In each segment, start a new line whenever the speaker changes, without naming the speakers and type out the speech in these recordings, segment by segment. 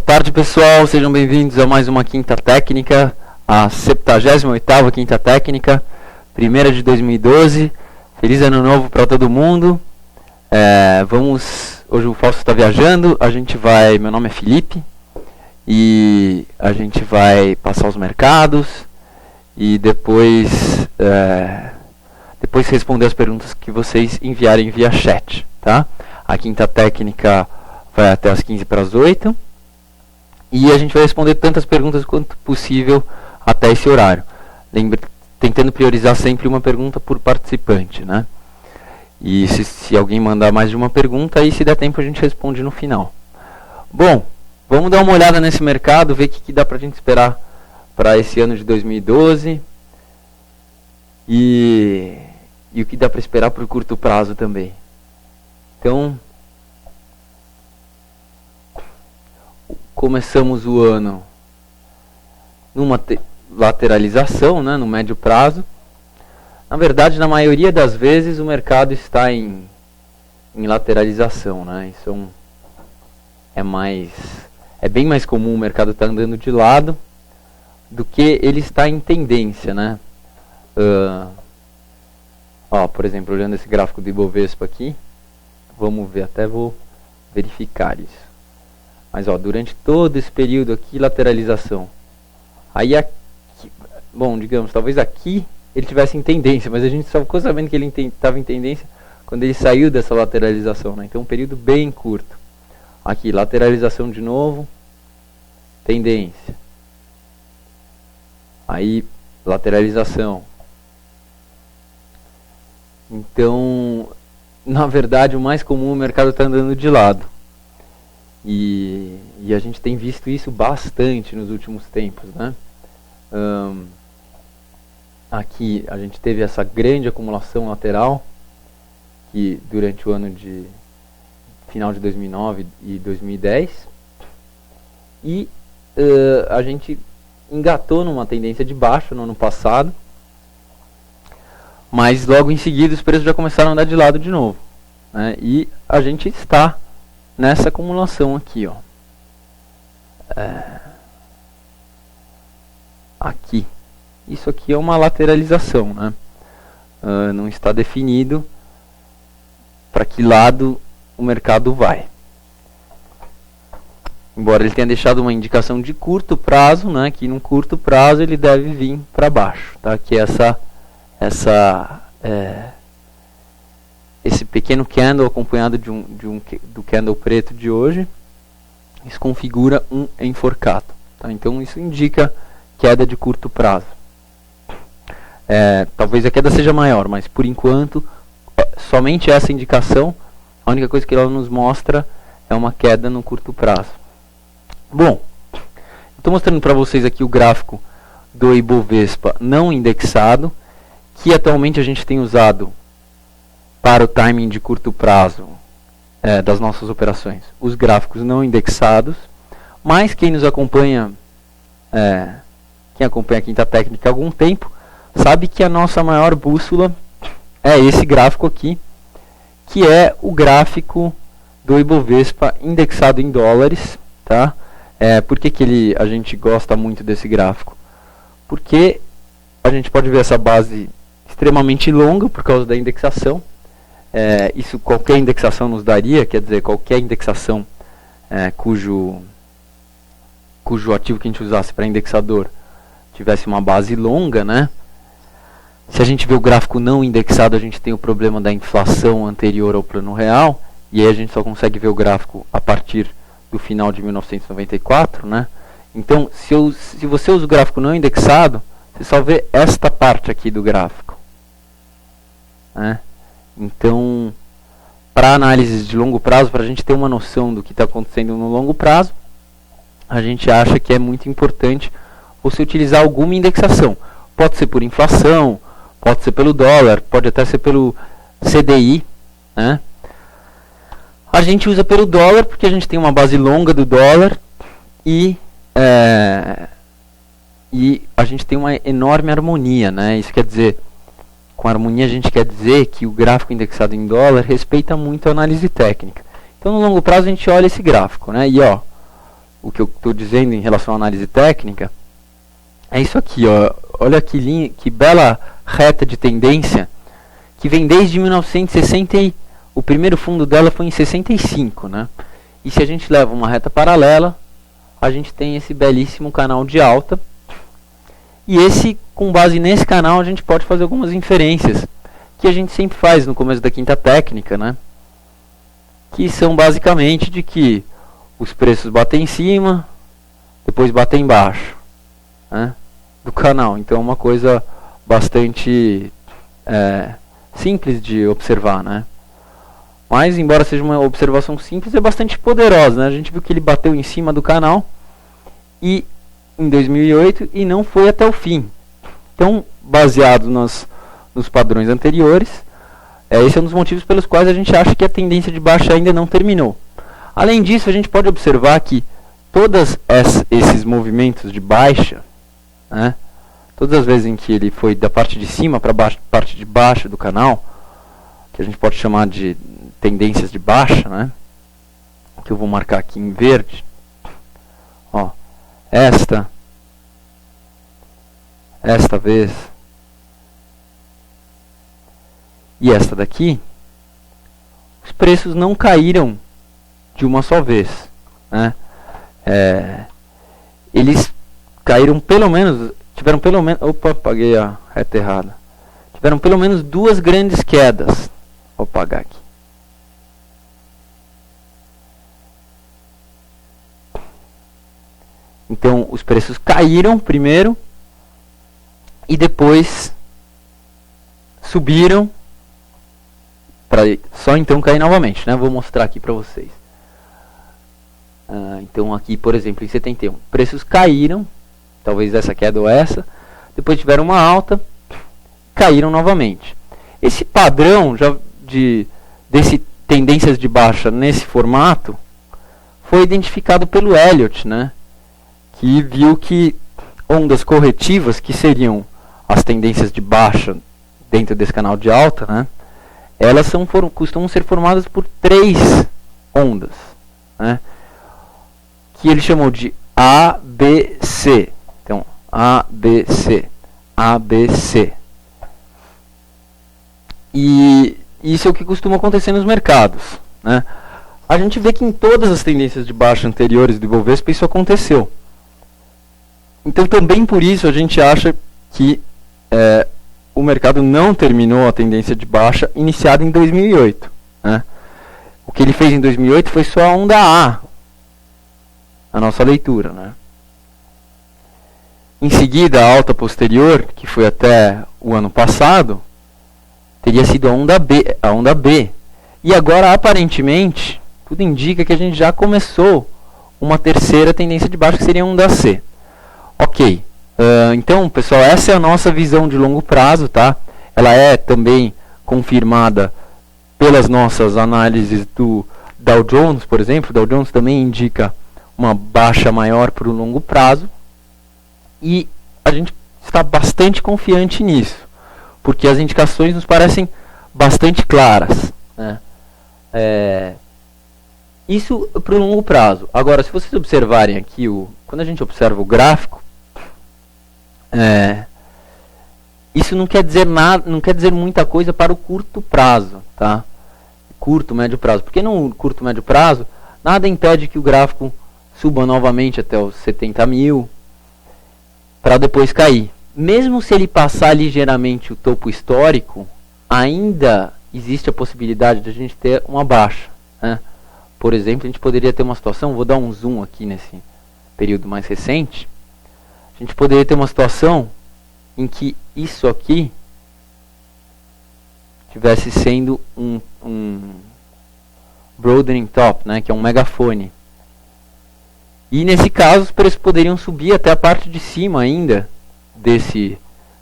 tarde, pessoal, sejam bem-vindos a mais uma Quinta Técnica, a 78ª Quinta Técnica, primeira de 2012. Feliz ano novo para todo mundo. Hoje o Fausto está viajando, meu nome é Felipe, e a gente vai passar os mercados e depois responder as perguntas que vocês enviarem via chat, tá? A Quinta Técnica vai até as 7:45 e a gente vai responder tantas perguntas quanto possível até esse horário. Tentando priorizar sempre uma pergunta por participante, né? E se alguém mandar mais de uma pergunta, aí se der tempo a gente responde no final. Bom, vamos dar uma olhada nesse mercado, ver o que dá pra gente esperar para esse ano de 2012 e o que dá para esperar para o curto prazo também. Então, começamos o ano numa lateralização, né, no médio prazo. Na verdade, na maioria das vezes, o mercado está em lateralização, né? Isso é bem mais comum o mercado estar andando de lado do que ele está em tendência, né? Por exemplo, olhando esse gráfico do Ibovespa aqui, vamos ver, até vou verificar isso. Mas durante todo esse período aqui, lateralização. Aí aqui, digamos, talvez aqui ele tivesse em tendência, mas a gente só ficou sabendo que ele estava em tendência quando ele saiu dessa lateralização, né? Então um período bem curto. Aqui, lateralização de novo, tendência. Aí, lateralização. Então, na verdade, o mais comum, o mercado está andando de lado. E a gente tem visto isso bastante nos últimos tempos, né? Aqui a gente teve essa grande acumulação lateral, que durante o ano de final de 2009 e 2010. E a gente engatou numa tendência de baixa no ano passado. Mas logo em seguida os preços já começaram a andar de lado de novo, né? E a gente está nessa acumulação aqui, aqui. Isso aqui é uma lateralização, né? Não está definido para que lado o mercado vai. Embora ele tenha deixado uma indicação de curto prazo, né? Que num curto prazo ele deve vir para baixo, tá? Que esse pequeno candle acompanhado do candle preto de hoje, isso configura um enforcado, tá? Então isso indica queda de curto prazo. Talvez a queda seja maior, mas por enquanto somente essa indicação, a única coisa que ela nos mostra é uma queda no curto prazo. Bom, estou mostrando para vocês aqui o gráfico do Ibovespa não indexado, que atualmente a gente tem usado para o timing de curto prazo das nossas operações, os gráficos não indexados. Mas quem nos acompanha, quem acompanha a Quinta Técnica há algum tempo, sabe que a nossa maior bússola é esse gráfico aqui, que é o gráfico do Ibovespa indexado em dólares, tá? Por que a gente gosta muito desse gráfico? Porque a gente pode ver essa base extremamente longa por causa da indexação. Isso qualquer indexação nos daria, quer dizer, qualquer indexação cujo ativo que a gente usasse para indexador tivesse uma base longa, né? Se a gente vê o gráfico não indexado, a gente tem o problema da inflação anterior ao plano real, e aí a gente só consegue ver o gráfico a partir do final de 1994, né? Então, se você usa o gráfico não indexado, você só vê esta parte aqui do gráfico, né? Então, para análises de longo prazo, para a gente ter uma noção do que está acontecendo no longo prazo, a gente acha que é muito importante você utilizar alguma indexação. Pode ser por inflação, pode ser pelo dólar, pode até ser pelo CDI, né? A gente usa pelo dólar porque a gente tem uma base longa do dólar e a gente tem uma enorme harmonia, né? Isso quer dizer, com harmonia a gente quer dizer que o gráfico indexado em dólar respeita muito a análise técnica. Então no longo prazo a gente olha esse gráfico, né? E o que eu estou dizendo em relação à análise técnica, é isso aqui, ó. Olha que bela reta de tendência, que vem desde 1960, o primeiro fundo dela foi em 65, né? E se a gente leva uma reta paralela, a gente tem esse belíssimo canal de alta. E com base nesse canal, a gente pode fazer algumas inferências que a gente sempre faz no começo da quinta técnica, né? Que são basicamente de que os preços batem em cima, depois batem embaixo, né, do canal. Então é uma coisa bastante simples de observar, né? Mas, embora seja uma observação simples, é bastante poderosa, né? A gente viu que ele bateu em cima do canal em 2008 e não foi até o fim. Então, baseado nos padrões anteriores, esse é um dos motivos pelos quais a gente acha que a tendência de baixa ainda não terminou. Além disso, a gente pode observar que todos esses movimentos de baixa, né, todas as vezes em que ele foi da parte de cima para a parte de baixo do canal, que a gente pode chamar de tendências de baixa, né, que eu vou marcar aqui em verde, ó, esta vez e esta daqui, os preços não caíram de uma só vez, né? Eles caíram tiveram pelo menos, opa, apaguei a reta errada. Tiveram pelo menos duas grandes quedas. Vou apagar aqui. Então, os preços caíram primeiro e depois subiram para só então cair novamente, né? Vou mostrar aqui para vocês. Então aqui, por exemplo, em 71, preços caíram, talvez essa queda ou essa, depois tiveram uma alta, caíram novamente. Esse padrão desse tendências de baixa nesse formato foi identificado pelo Elliott, né? Que viu que ondas corretivas, que seriam as tendências de baixa dentro desse canal de alta, né? Elas costumam ser formadas por 3 ondas, né? Que ele chamou de ABC. Então, ABC. E isso é o que costuma acontecer nos mercados, né? A gente vê que em todas as tendências de baixa anteriores do Ibovespa isso aconteceu. Então, também por isso a gente acha que o mercado não terminou a tendência de baixa iniciada em 2008, né? O que ele fez em 2008 foi só a onda a nossa leitura, né? Em seguida, a alta posterior, que foi até o ano passado, teria sido a onda B. E agora, aparentemente, tudo indica que a gente já começou uma terceira tendência de baixa, que seria a onda C. Ok. Então, pessoal, essa é a nossa visão de longo prazo, tá? Ela é também confirmada pelas nossas análises do Dow Jones, por exemplo. O Dow Jones também indica uma baixa maior para o longo prazo. E a gente está bastante confiante nisso, porque as indicações nos parecem bastante claras, né? Isso para o longo prazo. Agora, se vocês observarem aqui, quando a gente observa o gráfico, isso não quer dizer nada, não quer dizer muita coisa para o curto prazo, tá? Curto, médio prazo. Porque no curto, médio prazo, nada impede que o gráfico suba novamente até os 70 mil, para depois cair. Mesmo se ele passar ligeiramente o topo histórico, ainda existe a possibilidade de a gente ter uma baixa, né? Por exemplo, a gente poderia ter uma situação, vou dar um zoom aqui nesse período mais recente, a gente poderia ter uma situação em que isso aqui tivesse sendo um broadening top, né, que é um megafone. E nesse caso os preços poderiam subir até a parte de cima ainda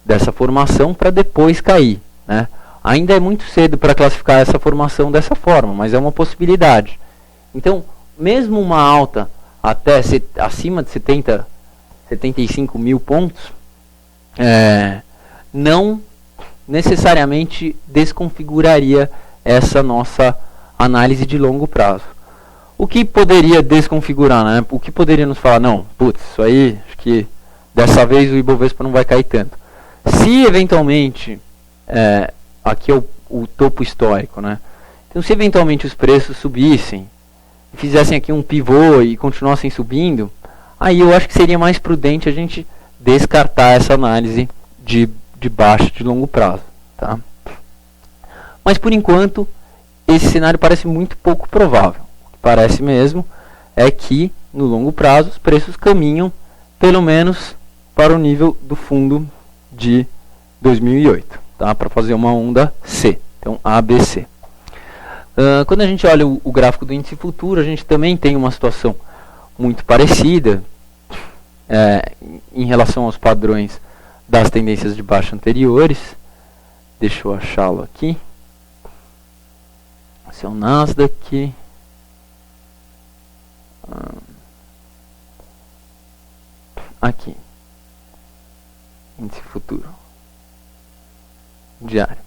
dessa formação para depois cair, né? Ainda é muito cedo para classificar essa formação dessa forma, mas é uma possibilidade. Então, mesmo uma alta até acima de 75 mil pontos, não necessariamente desconfiguraria essa nossa análise de longo prazo. O que poderia desconfigurar, né? O que poderia nos falar, não, putz, isso aí, acho que dessa vez o Ibovespa não vai cair tanto. Se eventualmente, aqui é o topo histórico, né? Então se eventualmente os preços subissem, fizessem aqui um pivô e continuassem subindo, aí eu acho que seria mais prudente a gente descartar essa análise de baixa de longo prazo, tá? Mas por enquanto, esse cenário parece muito pouco provável. O que parece mesmo é que no longo prazo os preços caminham pelo menos para o nível do fundo de 2008, tá? Para fazer uma onda C, então ABC. Quando a gente olha o gráfico do índice futuro, a gente também tem uma situação muito parecida em relação aos padrões das tendências de baixa anteriores. Deixa eu achá-lo aqui. Esse é o Nasdaq. Aqui. Índice futuro. Diário.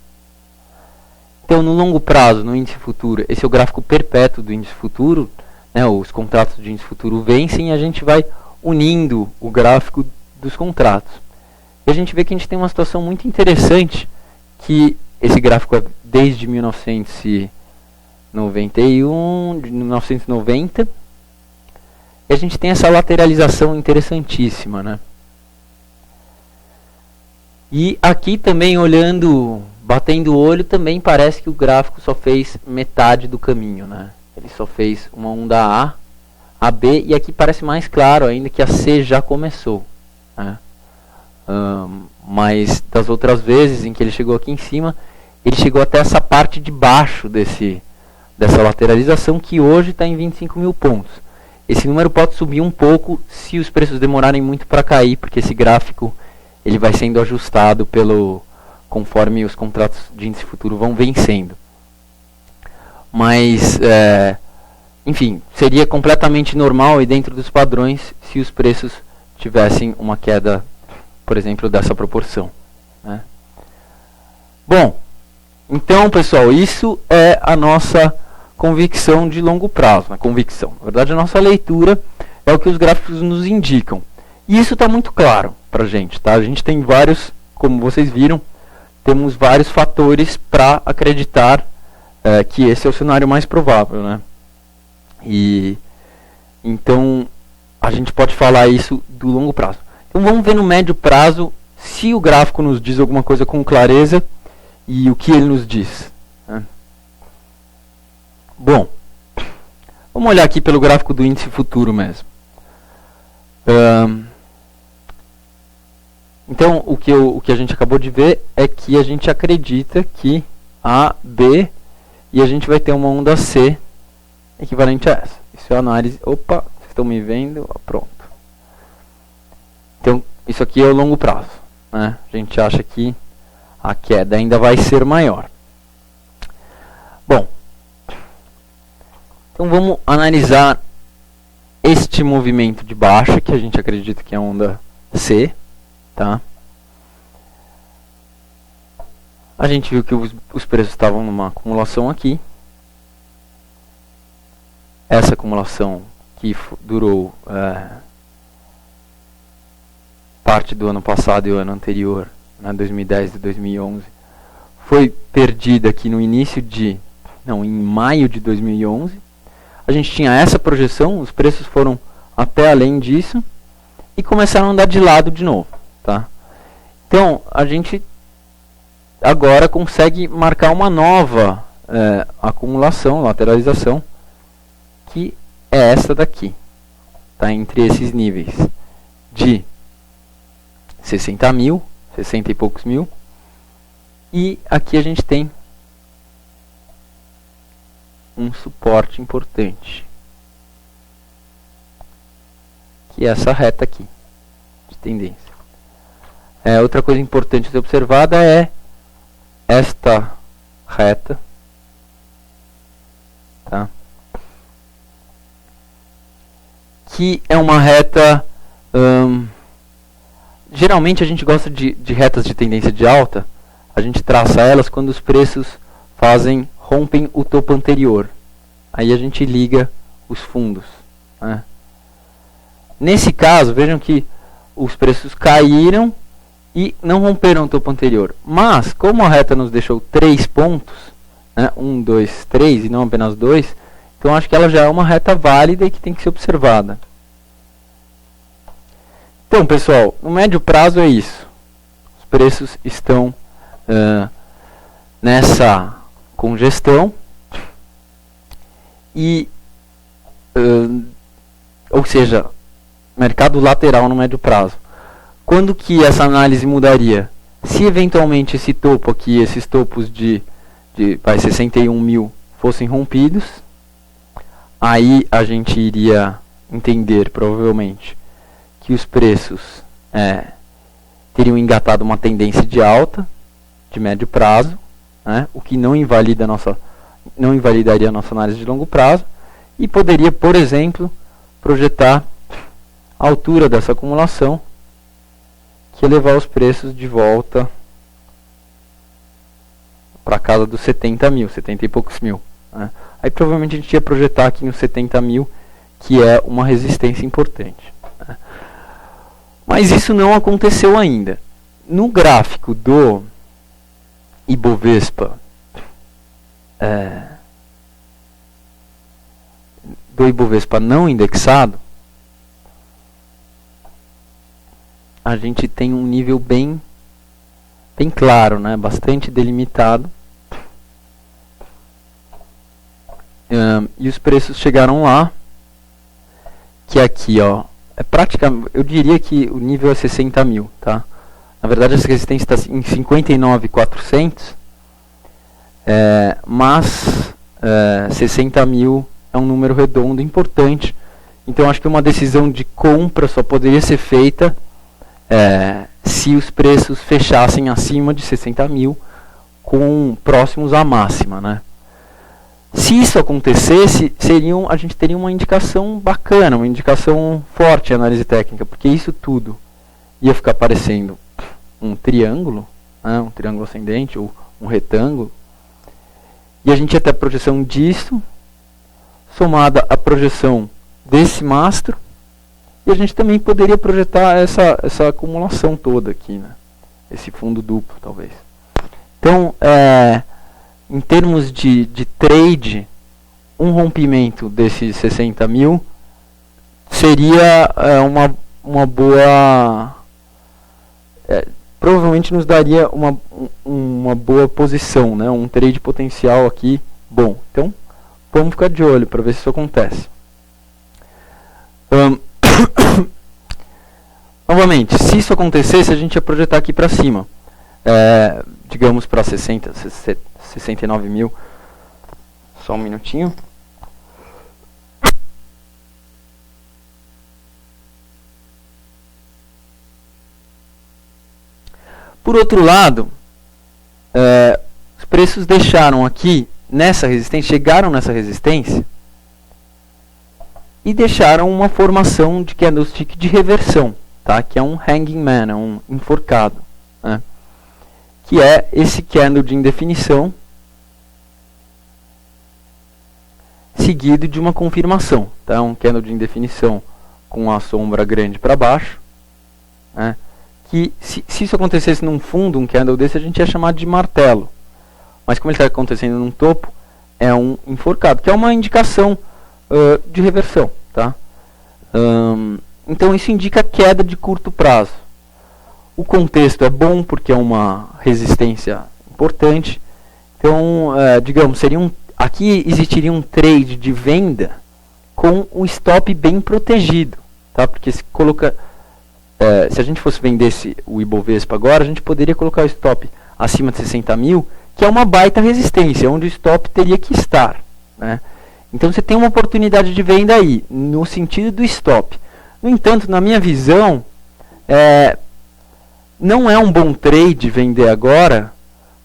Então, no longo prazo, no índice futuro, esse é o gráfico perpétuo do índice futuro, né, os contratos de índice futuro vencem e a gente vai unindo o gráfico dos contratos. E a gente vê que a gente tem uma situação muito interessante, que esse gráfico é desde 1991, de 1990, e a gente tem essa lateralização interessantíssima, né? E aqui também olhando, batendo o olho, também parece que o gráfico só fez metade do caminho, né? Ele só fez uma onda A, B, e aqui parece mais claro ainda que a C já começou, né? Mas das outras vezes em que ele chegou aqui em cima, ele chegou até essa parte de baixo dessa lateralização, que hoje está em 25 mil pontos. Esse número pode subir um pouco se os preços demorarem muito para cair, porque esse gráfico ele vai sendo ajustado conforme os contratos de índice futuro vão vencendo. Mas, enfim, seria completamente normal e dentro dos padrões se os preços tivessem uma queda, por exemplo, dessa proporção, né? Bom, então, pessoal, isso é a nossa convicção de longo prazo. Convicção. Na verdade, a nossa leitura é o que os gráficos nos indicam. E isso está muito claro para a gente, tá? A gente tem vários, como vocês viram, temos vários fatores para acreditar que esse é o cenário mais provável, né? E então a gente pode falar isso do longo prazo. Então vamos ver no médio prazo se o gráfico nos diz alguma coisa com clareza e o que ele nos diz, né? Bom, vamos olhar aqui pelo gráfico do índice futuro mesmo. Então, o que a gente acabou de ver é que a gente acredita que A, B, e a gente vai ter uma onda C equivalente a essa. Isso é a análise... Opa, vocês estão me vendo? Pronto. Então, isso aqui é o longo prazo, né? A gente acha que a queda ainda vai ser maior. Bom, então vamos analisar este movimento de baixa, que a gente acredita que é a onda C. Tá? A gente viu que os preços estavam numa acumulação aqui. Essa acumulação que durou parte do ano passado e o ano anterior, né, 2010 e 2011, foi perdida aqui no início em maio de 2011. A gente tinha essa projeção, os preços foram até além disso e começaram a andar de lado de novo. Tá? Então, a gente agora consegue marcar uma nova acumulação, lateralização, que é essa daqui, tá? Entre esses níveis de 60 mil, 60 e poucos mil, e aqui a gente tem um suporte importante, que é essa reta aqui de tendência. Outra coisa importante a ser observada é esta reta, tá? Que é uma reta... geralmente a gente gosta de retas de tendência de alta, a gente traça elas quando os preços rompem o topo anterior. Aí a gente liga os fundos, né? Nesse caso, vejam que os preços caíram e não romperam o topo anterior. Mas, como a reta nos deixou 3 pontos, né, 1, 2, 3 e não apenas 2, então acho que ela já é uma reta válida e que tem que ser observada. Então, pessoal, no médio prazo é isso. Os preços estão nessa congestão e, ou seja, mercado lateral no médio prazo. Quando que essa análise mudaria? Se eventualmente esse topo aqui, esses topos de 61 mil fossem rompidos, aí a gente iria entender provavelmente que os preços teriam engatado uma tendência de alta de médio prazo, né, o que não invalidaria a nossa análise de longo prazo, e poderia, por exemplo, projetar a altura dessa acumulação, que ia levar os preços de volta para casa dos 70 mil, 70 e poucos mil, né. Aí provavelmente a gente ia projetar aqui nos 70 mil, que é uma resistência importante, né. Mas isso não aconteceu ainda. No gráfico do Ibovespa, não indexado, a gente tem um nível bem claro, né? Bastante delimitado. E os preços chegaram lá, que aqui, ó, é praticamente, eu diria que o nível é 60 mil, tá? Na verdade, essa resistência está em 59.400, mas 60 mil é um número redondo importante. Então, acho que uma decisão de compra só poderia ser feita se os preços fechassem acima de 60 mil, próximos à máxima, né? Se isso acontecesse, a gente teria uma indicação bacana, uma indicação forte em análise técnica, porque isso tudo ia ficar parecendo um triângulo, né, um triângulo ascendente ou um retângulo, e a gente ia ter a projeção disso, somada à projeção desse mastro, e a gente também poderia projetar essa acumulação toda aqui, né, esse fundo duplo, talvez. Então, em termos de trade, um rompimento desses 60 mil seria uma boa... provavelmente nos daria uma boa posição, né? Um trade potencial aqui bom. Então, vamos ficar de olho para ver se isso acontece. Novamente, se isso acontecesse, a gente ia projetar aqui para cima. Digamos para 69 mil. Só um minutinho. Por outro lado, os preços deixaram aqui nessa resistência, chegaram nessa resistência e deixaram uma formação de candlestick de reversão, tá? Que é um hanging man, um enforcado, né? Que é esse candle de indefinição seguido de uma confirmação, tá? Um candle de indefinição com a sombra grande para baixo, né? Que se isso acontecesse num fundo, um candle desse, a gente ia chamar de martelo. Mas como ele está acontecendo num topo, é um enforcado, que é uma indicação de reversão, tá? Então isso indica queda de curto prazo. O contexto é bom porque é uma resistência importante. Então, digamos, aqui existiria um trade de venda com o stop bem protegido, tá? Porque se a gente fosse vender o Ibovespa agora, a gente poderia colocar o stop acima de 60 mil, que é uma baita resistência, onde o stop teria que estar, né? Então você tem uma oportunidade de venda aí, no sentido do stop. No entanto, na minha visão, não é um bom trade vender agora,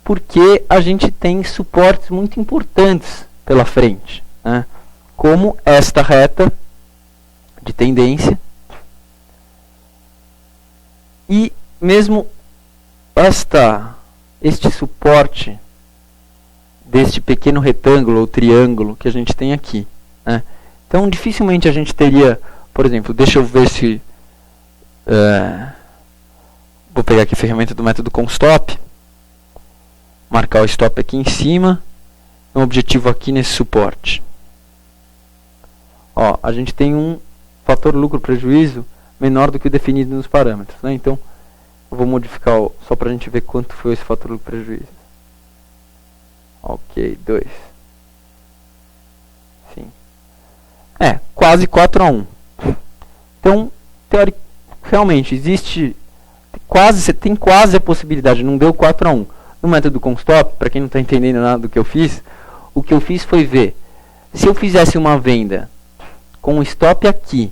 porque a gente tem suportes muito importantes pela frente, né? Como esta reta de tendência, e mesmo este suporte deste pequeno retângulo ou triângulo que a gente tem aqui, né? Então, dificilmente a gente teria, por exemplo, deixa eu ver se... vou pegar aqui a ferramenta do método constop, marcar o stop aqui em cima, um objetivo aqui nesse suporte. Ó, a gente tem um fator lucro-prejuízo menor do que o definido nos parâmetros, né? Então, eu vou modificar só para a gente ver quanto foi esse fator lucro-prejuízo. Ok, 2. Sim. Quase 4:1. Então, realmente, existe você tem quase a possibilidade, não deu 4:1. No método constop, para quem não está entendendo nada do que eu fiz, o que eu fiz foi ver, se eu fizesse uma venda com um stop aqui,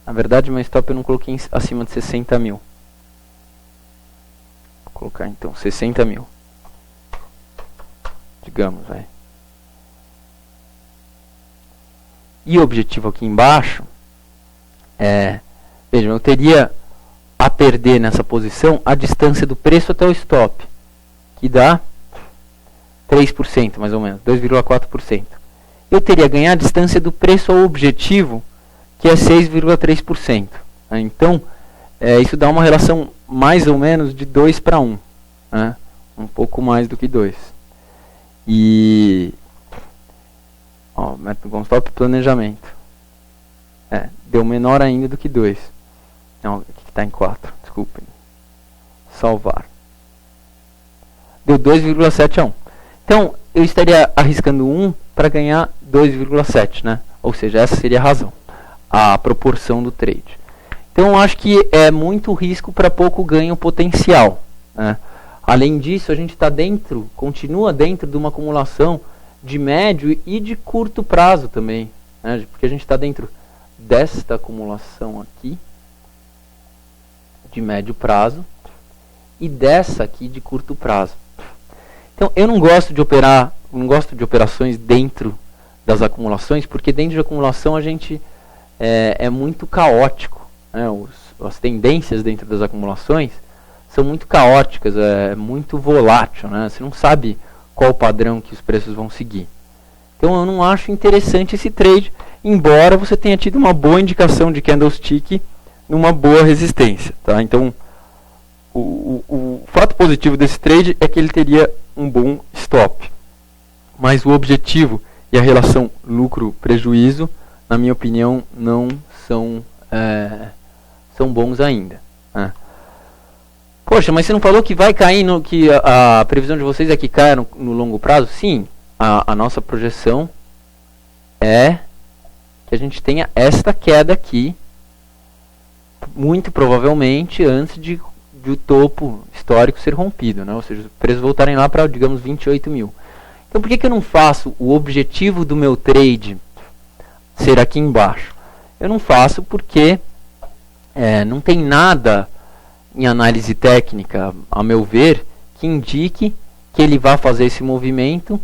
na verdade, meu stop eu não coloquei acima de 60 mil. Vou colocar então 60 mil. Digamos, vai. E o objetivo aqui embaixo vejam, eu teria a perder nessa posição a distância do preço até o stop, que dá 3% mais ou menos, 2,4%. Eu teria a ganhar a distância do preço ao objetivo, que é 6,3%. Então, isso dá uma relação mais ou menos de 2:1, né? Um pouco mais do que 2. E método constop planejamento. Deu menor ainda do que 2. Não, aqui está em 4, desculpem. Salvar. Deu 2,7:1. Então, eu estaria arriscando 1 para ganhar 2,7, né? Ou seja, essa seria a razão, a proporção do trade. Então, eu acho que é muito risco para pouco ganho potencial, né? Além disso, a gente está continua dentro de uma acumulação de médio e de curto prazo também, né? Porque a gente está dentro desta acumulação aqui, de médio prazo, e dessa aqui de curto prazo. Então, eu não gosto de operações dentro das acumulações, porque dentro de acumulação a gente é muito caótico, né? As tendências dentro das acumulações são muito caóticas, é muito volátil, né? Você não sabe qual o padrão que os preços vão seguir. Então, eu não acho interessante esse trade, embora você tenha tido uma boa indicação de candlestick numa boa resistência, tá? Então, o fato positivo desse trade é que ele teria um bom stop. Mas o objetivo e a relação lucro-prejuízo, na minha opinião, não são bons ainda, né? Poxa, mas você não falou que vai cair, que a previsão de vocês é que caia no longo prazo? Sim, a nossa projeção é que a gente tenha esta queda aqui, muito provavelmente antes de o topo histórico ser rompido, né? Ou seja, os preços voltarem lá para, digamos, 28 mil. Então, por que eu não faço o objetivo do meu trade ser aqui embaixo? Eu não faço porque não tem nada em análise técnica, a meu ver, que indique que ele vá fazer esse movimento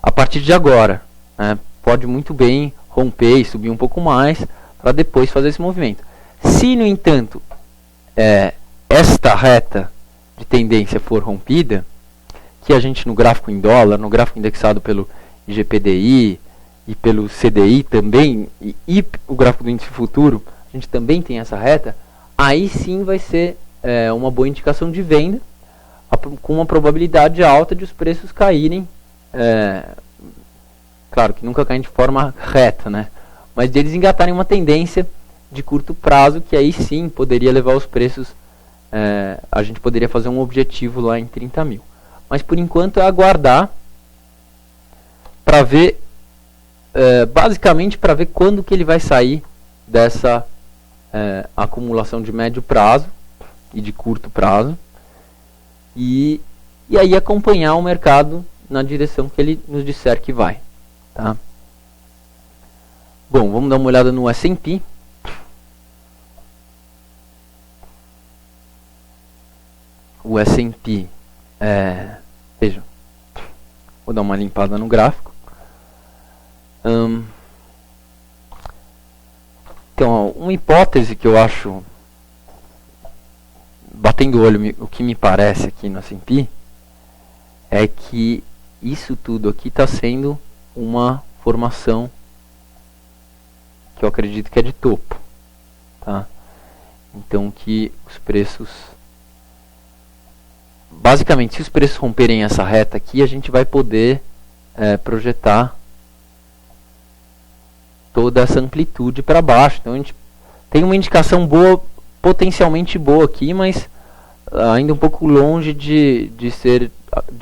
a partir de agora, né? Pode muito bem romper e subir um pouco mais para depois fazer esse movimento. Se, no entanto, esta reta de tendência for rompida, que a gente no gráfico em dólar, no gráfico indexado pelo IGPDI e pelo CDI também, e o gráfico do índice futuro, a gente também tem essa reta, aí sim vai ser uma boa indicação de venda, com uma probabilidade alta de os preços caírem, claro que nunca caem de forma reta, né? Mas de eles engatarem uma tendência de curto prazo, que aí sim poderia levar os preços, a gente poderia fazer um objetivo lá em 30 mil. Mas por enquanto é aguardar para ver, basicamente para ver quando que ele vai sair dessa acumulação de médio prazo e de curto prazo, e aí acompanhar o mercado na direção que ele nos disser que vai, tá? Bom, vamos dar uma olhada no S&P. O S&P, vejam, vou dar uma limpada no gráfico. Então, uma hipótese que eu acho, batendo o olho, o que me parece aqui no S&P, é que isso tudo aqui está sendo uma formação que eu acredito que é de topo, tá? Então que os preços, basicamente, se os preços romperem essa reta aqui, a gente vai poder projetar toda essa amplitude para baixo. Então a gente tem uma indicação boa, potencialmente boa aqui, mas ainda um pouco longe de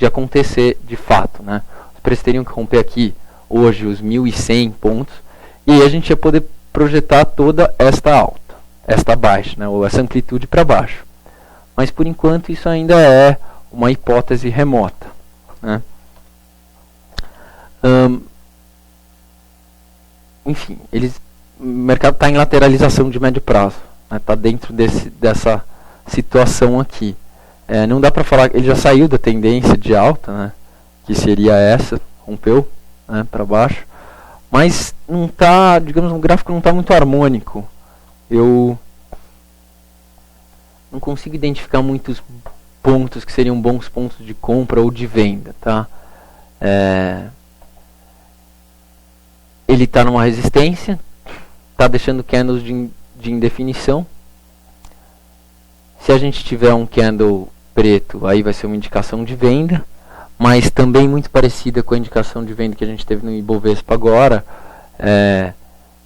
acontecer de fato, né? Os preços teriam que romper aqui hoje os 1.100 pontos, e aí a gente ia poder projetar toda esta alta, esta baixa, né? Ou essa amplitude para baixo. Mas por enquanto isso ainda é uma hipótese remota, né? Enfim, o mercado está em lateralização de médio prazo, está, né? Dentro dessa situação aqui. Não dá para falar, ele já saiu da tendência de alta, né? Que seria essa, rompeu, né? Para baixo, mas não está, digamos, o gráfico não está muito harmônico. Eu não consigo identificar muitos pontos que seriam bons pontos de compra ou de venda, tá? Ele está numa resistência, está deixando candles de indefinição. Se a gente tiver um candle preto, aí vai ser uma indicação de venda, mas também muito parecida com a indicação de venda que a gente teve no Ibovespa agora,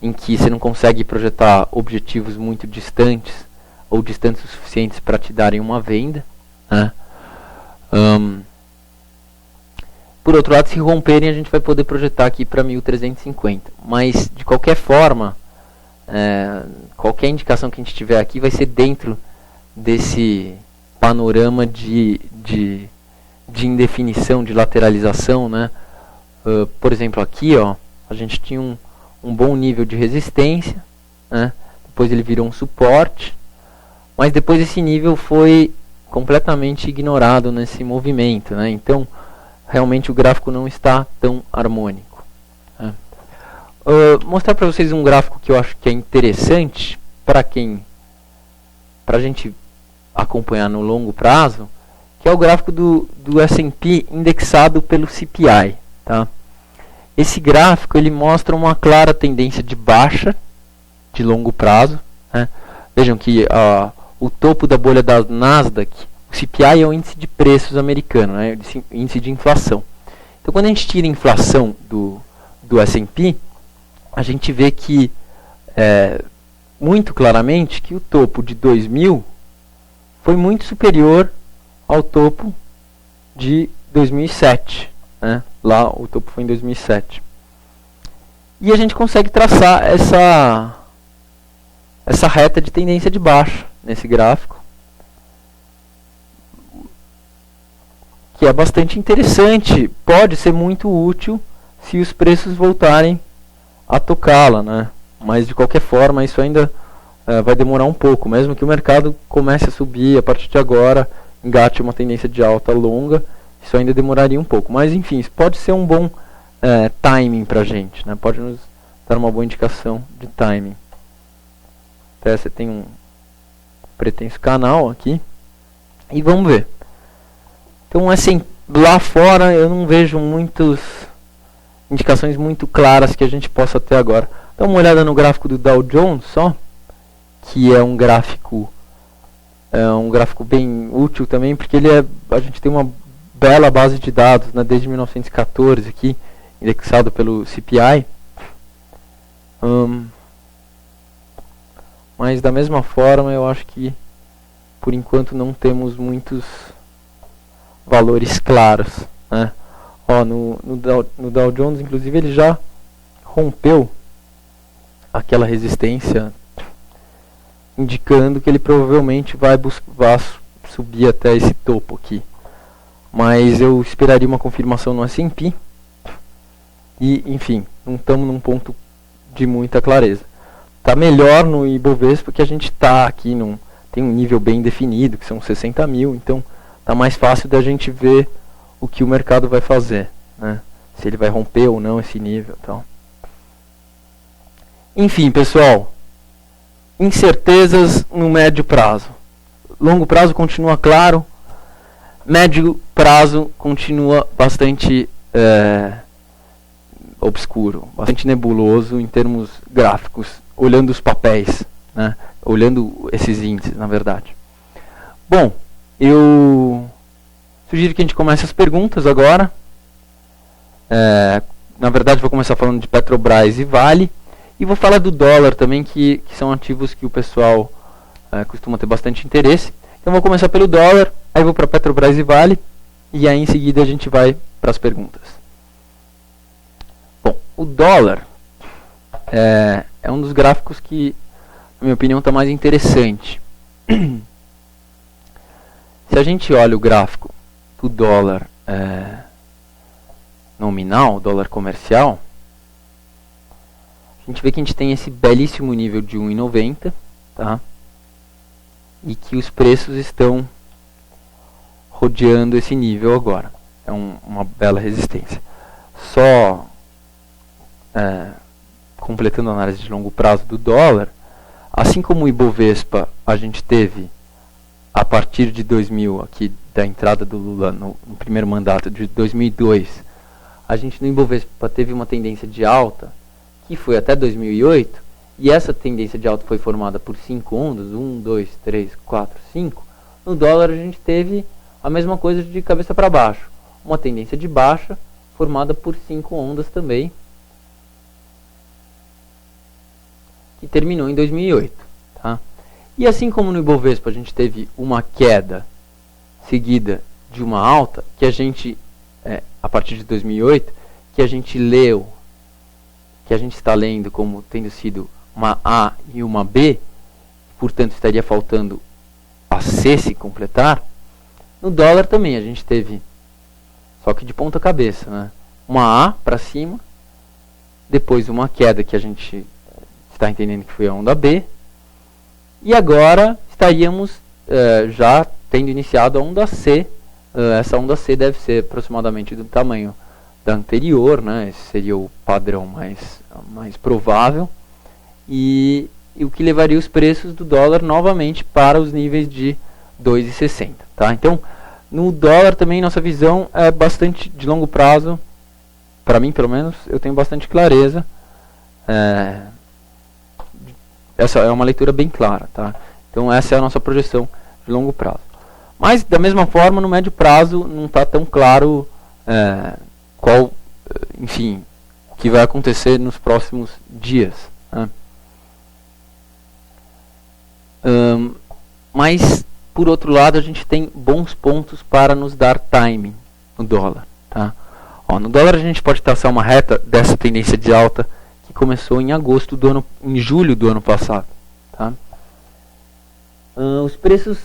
em que você não consegue projetar objetivos muito distantes ou distantes o suficientes para te darem uma venda, né? Por outro lado, se romperem, a gente vai poder projetar aqui para 1.350. Mas, de qualquer forma, qualquer indicação que a gente tiver aqui vai ser dentro desse panorama de indefinição, de lateralização, né? Por exemplo, aqui, ó, a gente tinha um bom nível de resistência, né? Depois ele virou um suporte, mas depois esse nível foi completamente ignorado nesse movimento, né? Então, realmente o gráfico não está tão harmônico, né? Mostrar para vocês um gráfico que eu acho que é interessante para a gente acompanhar no longo prazo, que é o gráfico do S&P indexado pelo CPI, tá? Esse gráfico ele mostra uma clara tendência de baixa de longo prazo, né? Vejam que o topo da bolha da Nasdaq, o CPI é o índice de preços americano, né? O índice de inflação. Então, quando a gente tira a inflação do S&P, a gente vê que muito claramente que o topo de 2000 foi muito superior ao topo de 2007, né? Lá o topo foi em 2007. E a gente consegue traçar essa reta de tendência de baixa nesse gráfico, que é bastante interessante, pode ser muito útil se os preços voltarem a tocá-la, né? Mas de qualquer forma isso ainda vai demorar um pouco, mesmo que o mercado comece a subir a partir de agora, engate uma tendência de alta longa, isso ainda demoraria um pouco. Mas enfim, isso pode ser um bom timing para a gente, né? Pode nos dar uma boa indicação de timing. Até você tem um pretenso canal aqui, e vamos ver. Então, assim, lá fora eu não vejo muitas indicações muito claras que a gente possa ter agora. Dá uma olhada no gráfico do Dow Jones só, que é um gráfico bem útil também, porque a gente tem uma bela base de dados, né, desde 1914 aqui, indexado pelo CPI. Mas da mesma forma eu acho que por enquanto não temos muitos valores claros, né? No Dow Jones, inclusive, ele já rompeu aquela resistência, indicando que ele provavelmente vai subir até esse topo aqui. Mas eu esperaria uma confirmação no S&P. E, enfim, não estamos num ponto de muita clareza. Está melhor no Ibovespa porque a gente está aqui, tem um nível bem definido, que são 60 mil, então está mais fácil da gente ver o que o mercado vai fazer, né? Se ele vai romper ou não esse nível e tal. Enfim, pessoal, incertezas no médio prazo. Longo prazo continua claro, médio prazo continua bastante obscuro, bastante nebuloso em termos gráficos, olhando os papéis, né? Olhando esses índices, na verdade. Bom, eu sugiro que a gente comece as perguntas agora. Na verdade, vou começar falando de Petrobras e Vale. E vou falar do dólar também, que são ativos que o pessoal costuma ter bastante interesse. Então, vou começar pelo dólar, aí vou para Petrobras e Vale. E aí, em seguida, a gente vai para as perguntas. Bom, o dólar é um dos gráficos que, na minha opinião, está mais interessante. Se a gente olha o gráfico do dólar nominal, dólar comercial, a gente vê que a gente tem esse belíssimo nível de 1,90, tá? E que os preços estão rodeando esse nível agora. É uma bela resistência. Só completando a análise de longo prazo do dólar, assim como o Ibovespa a gente teve a partir de 2000, aqui da entrada do Lula no primeiro mandato de 2002, a gente no Ibovespa teve uma tendência de alta que foi até 2008, e essa tendência de alta foi formada por 5 ondas, 1, 2, 3, 4, 5. No dólar a gente teve a mesma coisa de cabeça para baixo, uma tendência de baixa formada por 5 ondas também, que terminou em 2008. Tá? E assim como no Ibovespa a gente teve uma queda seguida de uma alta, que a gente, a partir de 2008, que a gente leu, que a gente está lendo como tendo sido uma A e uma B, portanto estaria faltando a C se completar. No dólar também a gente teve, só que de ponta cabeça, né? Uma A para cima, depois uma queda que a gente está entendendo que foi a onda B, e agora estaríamos já tendo iniciado a onda C. Essa onda C deve ser aproximadamente do tamanho da anterior, né? Esse seria o padrão mais provável, e o que levaria os preços do dólar novamente para os níveis de 2,60. Tá? Então, no dólar também nossa visão é bastante de longo prazo, para mim pelo menos, eu tenho bastante clareza. Essa é uma leitura bem clara, tá? Então essa é a nossa projeção de longo prazo. Mas da mesma forma, no médio prazo não está tão claro enfim, o que vai acontecer nos próximos dias. Né? Mas por outro lado, a gente tem bons pontos para nos dar timing no dólar. Tá? No dólar a gente pode traçar uma reta dessa tendência de alta que começou em julho do ano passado. Tá? Os preços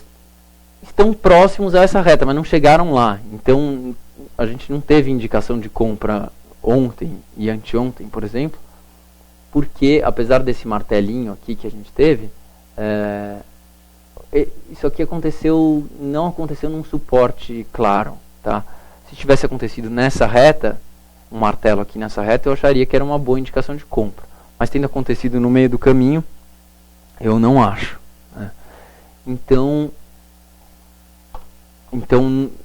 estão próximos a essa reta, mas não chegaram lá. Então a gente não teve indicação de compra ontem e anteontem, por exemplo, porque apesar desse martelinho aqui que a gente teve, isso aqui não aconteceu num suporte claro. Tá? Se tivesse acontecido nessa reta, um martelo aqui nessa reta, eu acharia que era uma boa indicação de compra. Mas tendo acontecido no meio do caminho, eu não acho. Né? Então,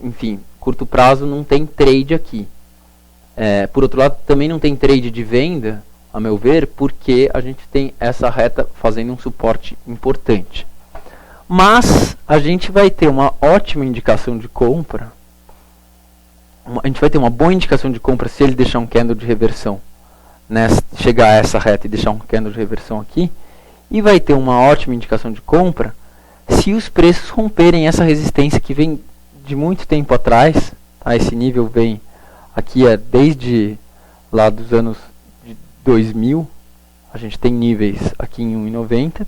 enfim, curto prazo não tem trade aqui. Por outro lado, também não tem trade de venda, a meu ver, porque a gente tem essa reta fazendo um suporte importante. Mas a gente vai ter uma ótima indicação de compra. A gente vai ter uma boa indicação de compra se ele deixar um candle de reversão, chegar a essa reta e deixar um candle de reversão aqui. E vai ter uma ótima indicação de compra se os preços romperem essa resistência que vem de muito tempo atrás. Tá? Esse nível vem aqui desde lá dos anos de 2000. A gente tem níveis aqui em 1,90.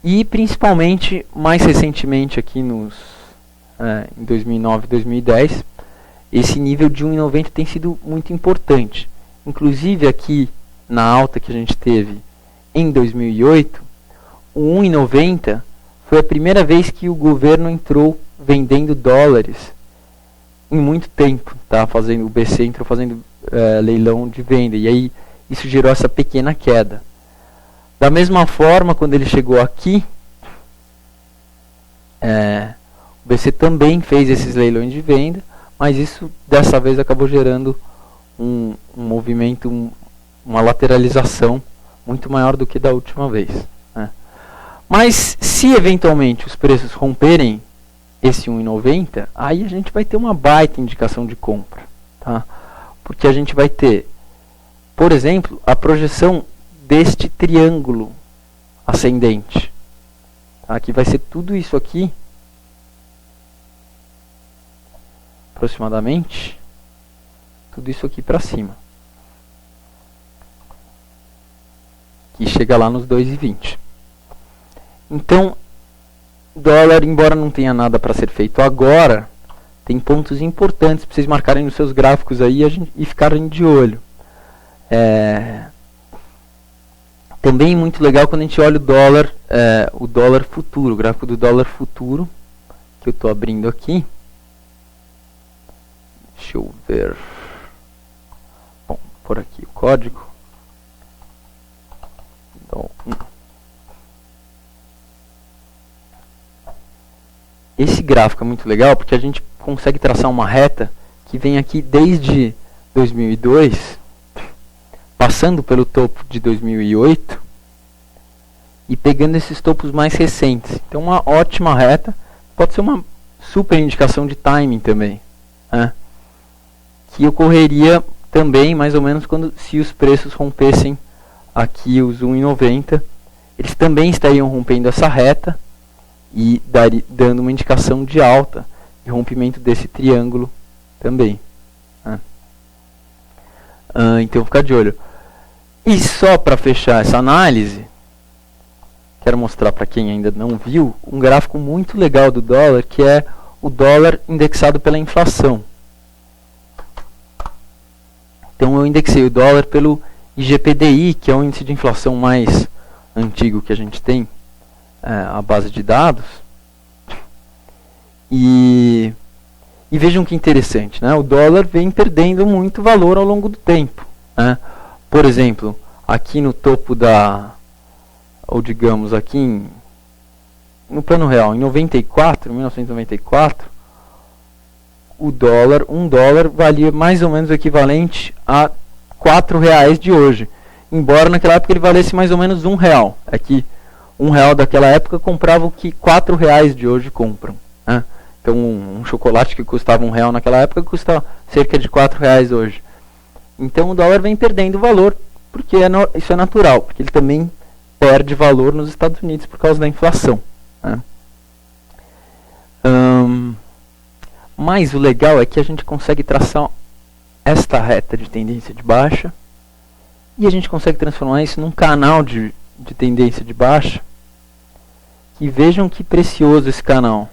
E principalmente, mais recentemente aqui em 2009 e 2010, esse nível de 1,90 tem sido muito importante. Inclusive aqui na alta que a gente teve em 2008, o 1,90 foi a primeira vez que o governo entrou vendendo dólares em muito tempo. Tá? O BC entrou fazendo leilão de venda, e aí isso gerou essa pequena queda. Da mesma forma, quando ele chegou aqui, o BC também fez esses leilões de venda, mas isso dessa vez acabou gerando um movimento, uma lateralização muito maior do que da última vez, né? Mas se eventualmente os preços romperem esse 1,90, aí a gente vai ter uma baita indicação de compra, tá? Porque a gente vai ter, por exemplo, a projeção deste triângulo ascendente, tá? Que vai ser tudo isso aqui, aproximadamente, tudo isso aqui para cima, que chega lá nos 2,20. Então, dólar, embora não tenha nada para ser feito agora, tem pontos importantes para vocês marcarem nos seus gráficos aí e ficarem de olho. Também muito legal quando a gente olha o dólar futuro, o gráfico do dólar futuro, que eu estou abrindo aqui. Deixa eu ver. Bom, por aqui o código. Então, esse gráfico é muito legal porque a gente consegue traçar uma reta que vem aqui desde 2002, passando pelo topo de 2008 e pegando esses topos mais recentes. Então uma ótima reta, pode ser uma super indicação de timing também, né? Que ocorreria também mais ou menos se os preços rompessem aqui os 1,90, eles também estariam rompendo essa reta e dando uma indicação de alta, de rompimento desse triângulo também, né? Então ficar de olho. E só para fechar essa análise, quero mostrar para quem ainda não viu um gráfico muito legal do dólar, que é o dólar indexado pela inflação. Então eu indexei o dólar pelo IGPDI, que é o índice de inflação mais antigo que a gente tem, a base de dados. E vejam que interessante, né? O dólar vem perdendo muito valor ao longo do tempo, né? Por exemplo, aqui no topo ou digamos aqui no plano real, em 1994, um dólar valia mais ou menos o equivalente a R$4 de hoje. Embora naquela época ele valesse mais ou menos R$1. É que R$1 daquela época comprava o que R$4 de hoje compram, né? Então um chocolate que custava R$1 naquela época custa cerca de R$4 hoje. Então o dólar vem perdendo valor, porque isso é natural, porque ele também perde valor nos Estados Unidos por causa da inflação, né? Mas o legal é que a gente consegue traçar esta reta de tendência de baixa e a gente consegue transformar isso num canal de tendência de baixa. E vejam que precioso esse canal.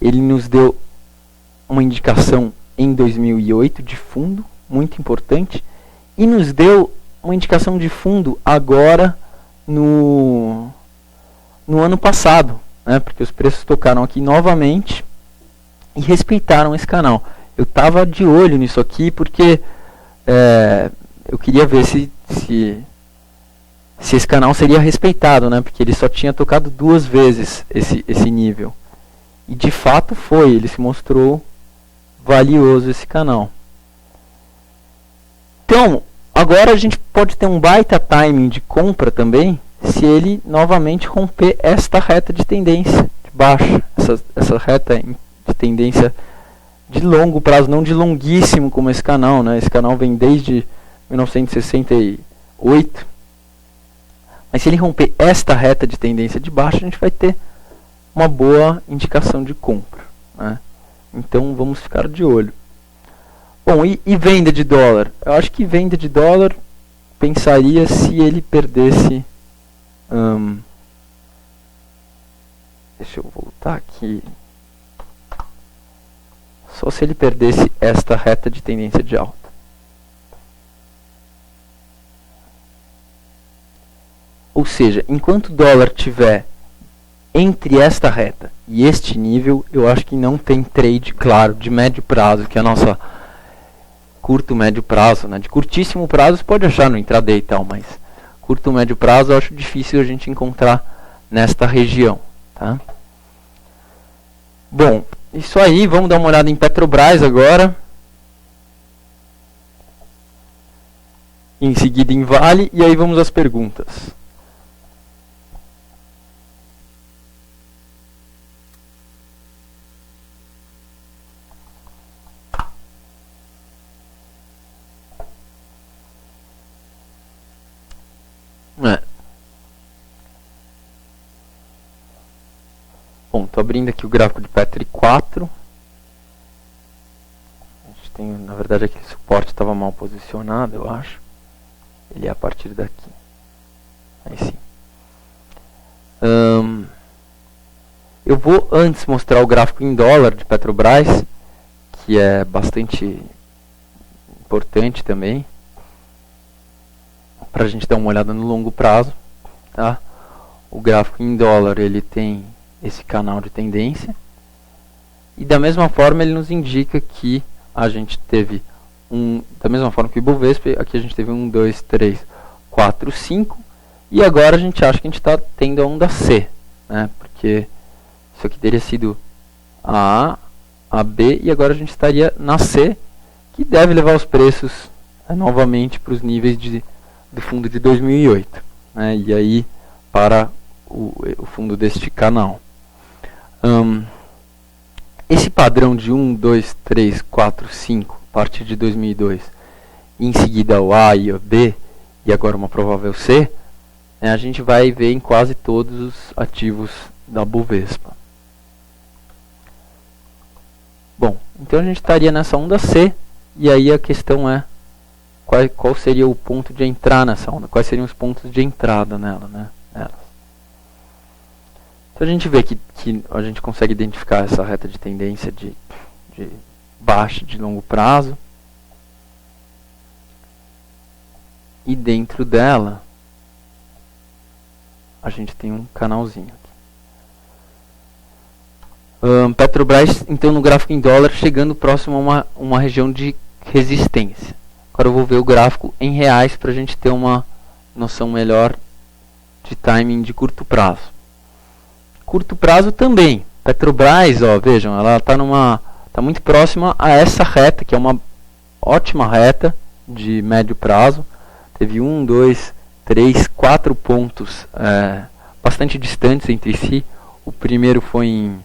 Ele nos deu uma indicação em 2008 de fundo, muito importante, e nos deu uma indicação de fundo agora no ano passado, né? Porque os preços tocaram aqui novamente e respeitaram esse canal. Eu estava de olho nisso aqui porque eu queria ver se esse canal seria respeitado, né? Porque ele só tinha tocado 2 vezes esse nível. E de fato foi, ele se mostrou valioso esse canal. Então, agora a gente pode ter um baita timing de compra também, se ele novamente romper esta reta de tendência de baixa, essa reta de tendência de longo prazo, não de longuíssimo como esse canal, né? Esse canal vem desde 1968. Mas se ele romper esta reta de tendência de baixa, a gente vai ter uma boa indicação de compra, né? Então vamos ficar de olho. Bom, e venda de dólar? Eu acho que venda de dólar, pensaria se ele perdesse... deixa eu voltar aqui. Só se ele perdesse esta reta de tendência de alta. Ou seja, enquanto o dólar tiver entre esta reta e este nível, eu acho que não tem trade claro de médio prazo, que é a nossa curto médio prazo, né? De curtíssimo prazo você pode achar no intraday e tal, mas curto médio prazo eu acho difícil a gente encontrar nesta região, tá? Bom, isso aí, vamos dar uma olhada em Petrobras agora. em seguida em Vale, e aí vamos às perguntas. Bom, estou abrindo aqui o gráfico de Petri 4. A gente tem, na verdade, aquele suporte estava mal posicionado, eu acho. Ele é a partir daqui. Aí sim. Eu vou antes mostrar o gráfico em dólar de Petrobras, que é bastante importante também, para a gente dar uma olhada no longo prazo. Tá? O gráfico em dólar ele tem esse canal de tendência, e da mesma forma ele nos indica que a gente teve da mesma forma que o Ibovespa, aqui a gente teve 1, 2, 3, 4, 5, e agora a gente acha que a gente está tendo a onda C, né? Porque isso aqui teria sido a A, a B, e agora a gente estaria na C, que deve levar os preços novamente para os níveis do fundo de 2008, né? E aí para o fundo deste canal. Esse padrão de 1, 2, 3, 4, 5, a partir de 2002, e em seguida o A e o B, e agora uma provável C, a gente vai ver em quase todos os ativos da Bovespa. Bom, então a gente estaria nessa onda C, e aí a questão é qual seria o ponto de entrar nessa onda, quais seriam os pontos de entrada nela, né? Então a gente vê que a gente consegue identificar essa reta de tendência de baixa de longo prazo, e dentro dela a gente tem um canalzinho aqui. Petrobras, então, no gráfico em dólar, chegando próximo a uma região de resistência. Agora eu vou ver o gráfico em reais para a gente ter uma noção melhor de timing de curto prazo. Curto prazo também. Petrobras, ó, vejam, ela está muito próxima a essa reta, que é uma ótima reta de médio prazo. Teve 1, 2, 3, 4 pontos bastante distantes entre si. O primeiro foi em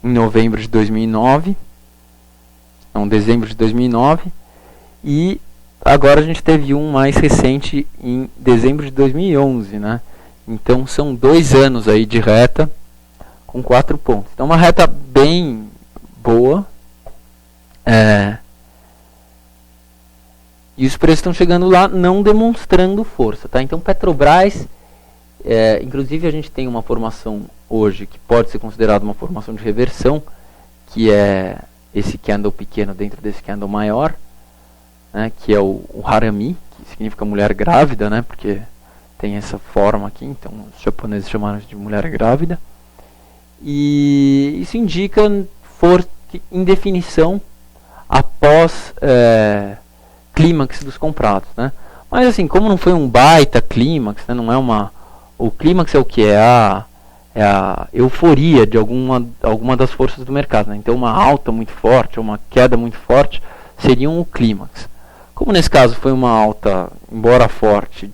novembro de 2009, não, dezembro de 2009, e agora a gente teve um mais recente em dezembro de 2011, né? Então são 2 anos aí de reta com 4 pontos. Então uma reta bem boa. E os preços estão chegando lá não demonstrando força, tá? Então Petrobras, inclusive a gente tem uma formação hoje que pode ser considerada uma formação de reversão, que é esse candle pequeno dentro desse candle maior, né, que é o harami, que significa mulher grávida, né, porque tem essa forma aqui, então os japoneses chamaram de mulher grávida, e isso indica força, indefinição após clímax dos comprados, né? Mas assim, como não foi um baita clímax, né, não é o clímax é o que? É a euforia de alguma das forças do mercado, né? Então uma alta muito forte, uma queda muito forte seriam o clímax. Como nesse caso foi uma alta, embora forte,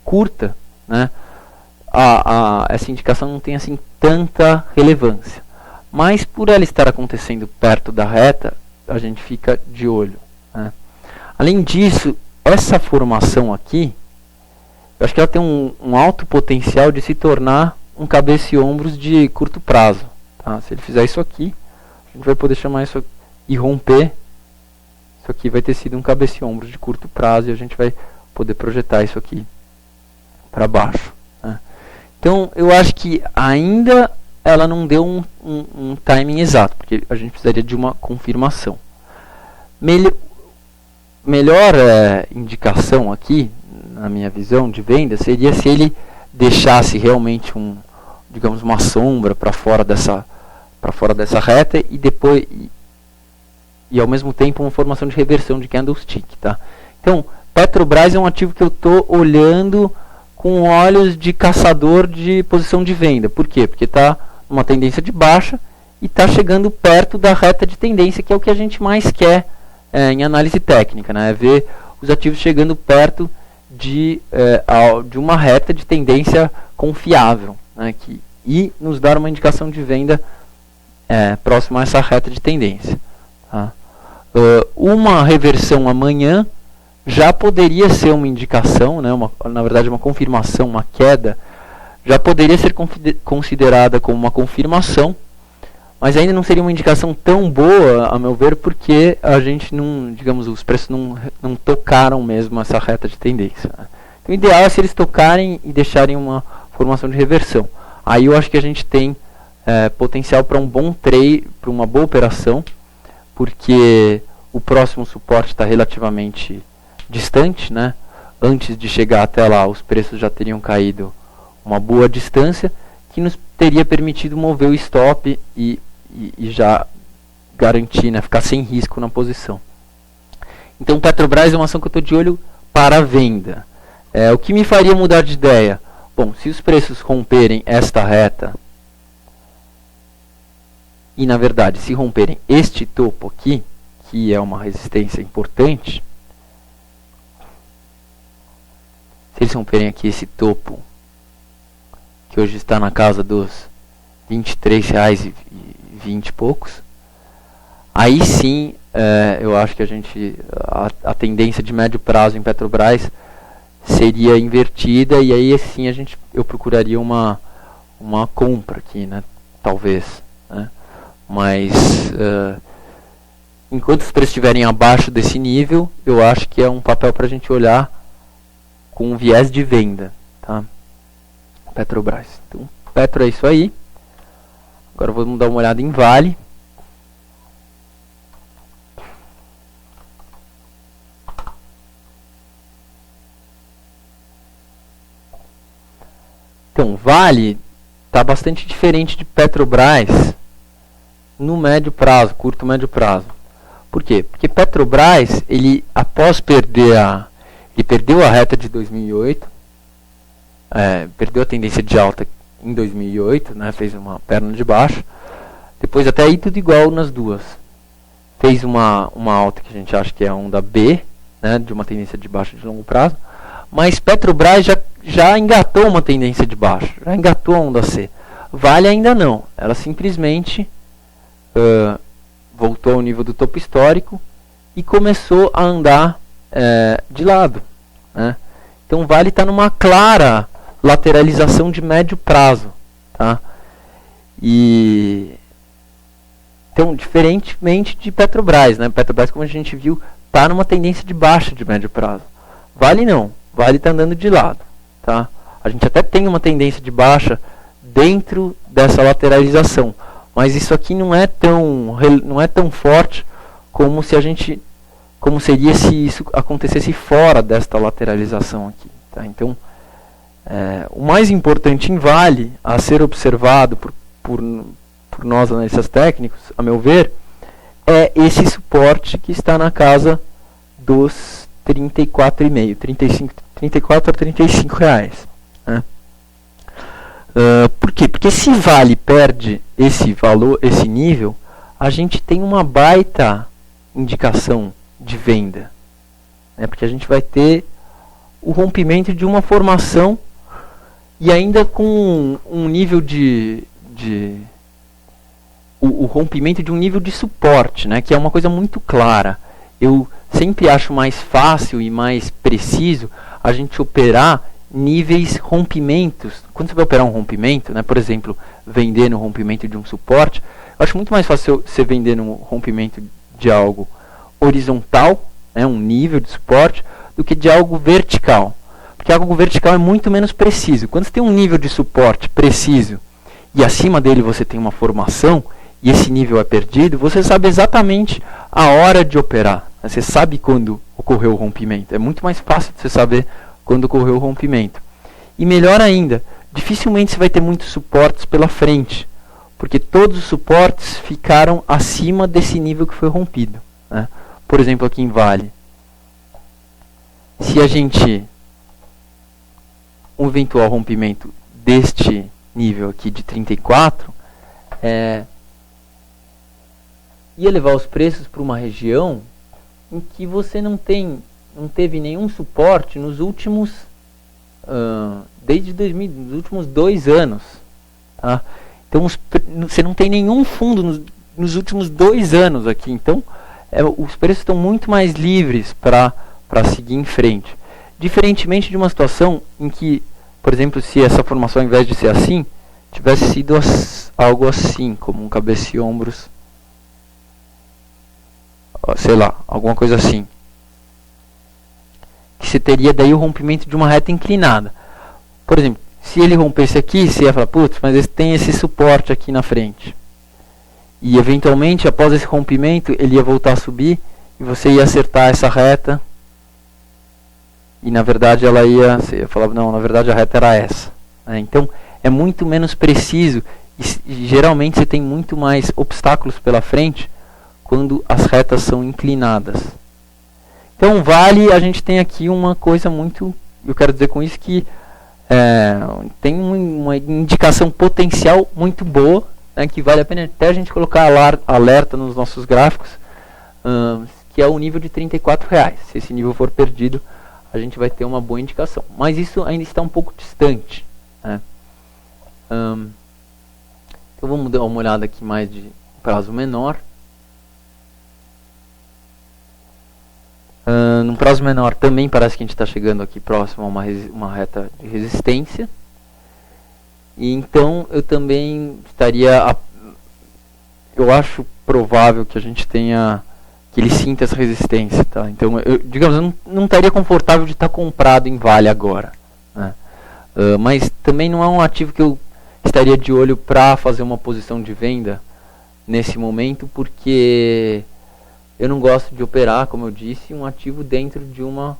curta, né? Essa indicação não tem assim tanta relevância. Mas por ela estar acontecendo perto da reta, a gente fica de olho, né? Além disso, essa formação aqui, eu acho que ela tem um alto potencial de se tornar um cabeça e ombros de curto prazo, tá? Se ele fizer isso aqui, a gente vai poder chamar isso aqui, e romper. Isso aqui vai ter sido um cabeça e ombros de curto prazo, e a gente vai poder projetar isso aqui para baixo, né? Então eu acho que ainda ela não deu um timing exato, porque a gente precisaria de uma confirmação. Melhor indicação aqui, na minha visão de venda, seria se ele deixasse realmente digamos, uma sombra para fora dessa reta, e depois e ao mesmo tempo uma formação de reversão de candlestick, tá? Então Petrobras é um ativo que eu estou olhando com olhos de caçador de posição de venda. Por quê? Porque está numa tendência de baixa e está chegando perto da reta de tendência, que é o que a gente mais quer em análise técnica, né? É ver os ativos chegando perto de uma reta de tendência confiável, né, e nos dar uma indicação de venda próxima a essa reta de tendência. Tá? Uma reversão amanhã já poderia ser uma indicação, né, na verdade uma confirmação, uma queda, já poderia ser considerada como uma confirmação, mas ainda não seria uma indicação tão boa, a meu ver, porque a gente não, digamos, os preços não tocaram mesmo essa reta de tendência. Né? Então, o ideal é se eles tocarem e deixarem uma formação de reversão. Aí eu acho que a gente tem potencial para um bom trade, para uma boa operação, porque o próximo suporte está relativamente distante, né? Antes de chegar até lá, os preços já teriam caído uma boa distância, que nos teria permitido mover o stop e já garantir, né, ficar sem risco na posição. Então, Petrobras é uma ação que eu estou de olho para a venda. O que me faria mudar de ideia? Bom, se os preços romperem esta reta, e na verdade, se romperem este topo aqui, que é uma resistência importante, se eles romperem aqui esse topo, que hoje está na casa dos R$ 23,20 e poucos, aí sim eu acho que a tendência de médio prazo em Petrobras seria invertida, e aí sim eu procuraria uma compra aqui, né, talvez, né? Mas enquanto os preços estiverem abaixo desse nível, eu acho que é um papel para a gente olhar com um viés de venda, tá? Petrobras. Então, Petro é isso aí. Agora vamos dar uma olhada em Vale. Então, Vale está bastante diferente de Petrobras no médio prazo, curto médio prazo. Por quê? Porque Petrobras, após ele perdeu a reta de 2008, perdeu a tendência de alta em 2008, né, fez uma perna de baixo, depois até aí tudo igual nas duas. Fez uma alta que a gente acha que é a onda B, né, de uma tendência de baixo de longo prazo, mas Petrobras já engatou uma tendência de baixo, já engatou a onda C. Vale ainda não, ela simplesmente voltou ao nível do topo histórico e começou a andar de lado, né? Então Vale está numa clara lateralização de médio prazo, tá? Então, diferentemente de Petrobras, né? Petrobras, como a gente viu, está numa tendência de baixa de médio prazo. Vale não, Vale está andando de lado, tá? A gente até tem uma tendência de baixa dentro dessa lateralização, mas isso aqui não é tão forte como seria se isso acontecesse fora desta lateralização aqui, tá? Então, o mais importante em Vale, a ser observado por nós analistas técnicos, a meu ver, é esse suporte que está na casa dos 34,5, 34 a 35 reais, né? Por quê? Porque se Vale perde esse valor, esse nível, a gente tem uma baita indicação de venda, né? Porque a gente vai ter o rompimento de uma formação e ainda com um nível o rompimento de um nível de suporte, né? Que é uma coisa muito clara. Eu sempre acho mais fácil e mais preciso a gente operar níveis rompimentos. Quando você vai operar um rompimento, né, por exemplo, vender no rompimento de um suporte, eu acho muito mais fácil você vender no rompimento de algo horizontal, né, um nível de suporte, do que de algo vertical. Porque algo vertical é muito menos preciso. Quando você tem um nível de suporte preciso e acima dele você tem uma formação e esse nível é perdido, você sabe exatamente a hora de operar. Você sabe quando ocorreu o rompimento. É muito mais fácil de você saber quando ocorreu o rompimento. E melhor ainda, dificilmente você vai ter muitos suportes pela frente, porque todos os suportes ficaram acima desse nível que foi rompido, né? Por exemplo, aqui em Vale, se a gente um eventual rompimento deste nível aqui de 34 ia levar os preços para uma região em que você não tem não teve nenhum suporte nos últimos desde 2000, nos últimos 2 anos, tá? Então você não tem nenhum fundo nos últimos 2 anos aqui, então os preços estão muito mais livres para seguir em frente, diferentemente de uma situação em que, por exemplo, se essa formação, ao invés de ser assim, tivesse sido algo assim, como um cabeça e ombros, sei lá, alguma coisa assim, que você teria daí o rompimento de uma reta inclinada. Por exemplo, se ele rompesse aqui, você ia falar, putz, mas tem esse suporte aqui na frente. E eventualmente, após esse rompimento, ele ia voltar a subir e você ia acertar essa reta. E na verdade você ia falar, não, na verdade a reta era essa. Então é muito menos preciso e geralmente você tem muito mais obstáculos pela frente quando as retas são inclinadas. Então vale, a gente tem aqui uma coisa muito, eu quero dizer com isso que tem uma indicação potencial muito boa, né, que vale a pena até a gente colocar alerta nos nossos gráficos, que é o nível de R$34. Se esse nível for perdido, a gente vai ter uma boa indicação. Mas isso ainda está um pouco distante, né? Então vamos dar uma olhada aqui mais de prazo menor. No prazo menor também parece que a gente está chegando aqui próximo a uma reta de resistência. E então eu também eu acho provável que a gente tenha, que ele sinta essa resistência, tá? Então eu não estaria confortável de estar comprado em Vale agora, né? Mas também não é um ativo que eu estaria de olho para fazer uma posição de venda nesse momento, porque eu não gosto de operar, como eu disse, um ativo dentro de uma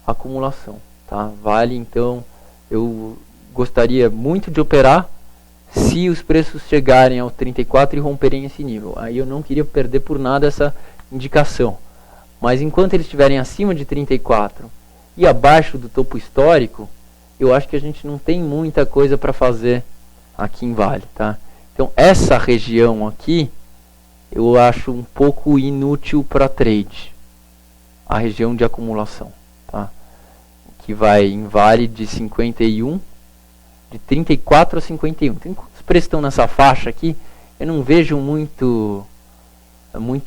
acumulação, tá? Vale, então, eu gostaria muito de operar se os preços chegarem ao 34 e romperem esse nível. Aí eu não queria perder por nada essa indicação. Mas enquanto eles estiverem acima de 34 e abaixo do topo histórico, eu acho que a gente não tem muita coisa para fazer aqui em Vale, tá? Então essa região aqui eu acho um pouco inútil para trade, a região de acumulação, tá? Que vai em Vale de 51, de 34 a 51. Então, enquanto os preços estão nessa faixa aqui, eu não vejo muito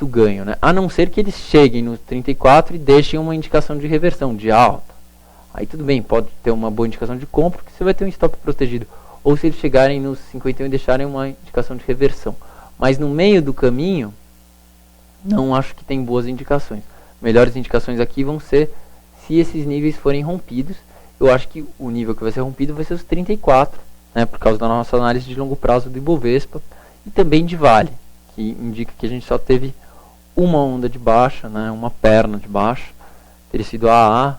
ganho, né? A não ser que eles cheguem no 34 e deixem uma indicação de reversão, de alta. Aí tudo bem, pode ter uma boa indicação de compra, porque você vai ter um stop protegido. Ou se eles chegarem nos 51 e deixarem uma indicação de reversão. Mas no meio do caminho, não acho que tem boas indicações. Melhores indicações aqui vão ser se esses níveis forem rompidos. Eu acho que o nível que vai ser rompido vai ser os 34, né, por causa da nossa análise de longo prazo do Ibovespa e também de Vale, que indica que a gente só teve uma onda de baixa, né, uma perna de baixa, teria sido a A,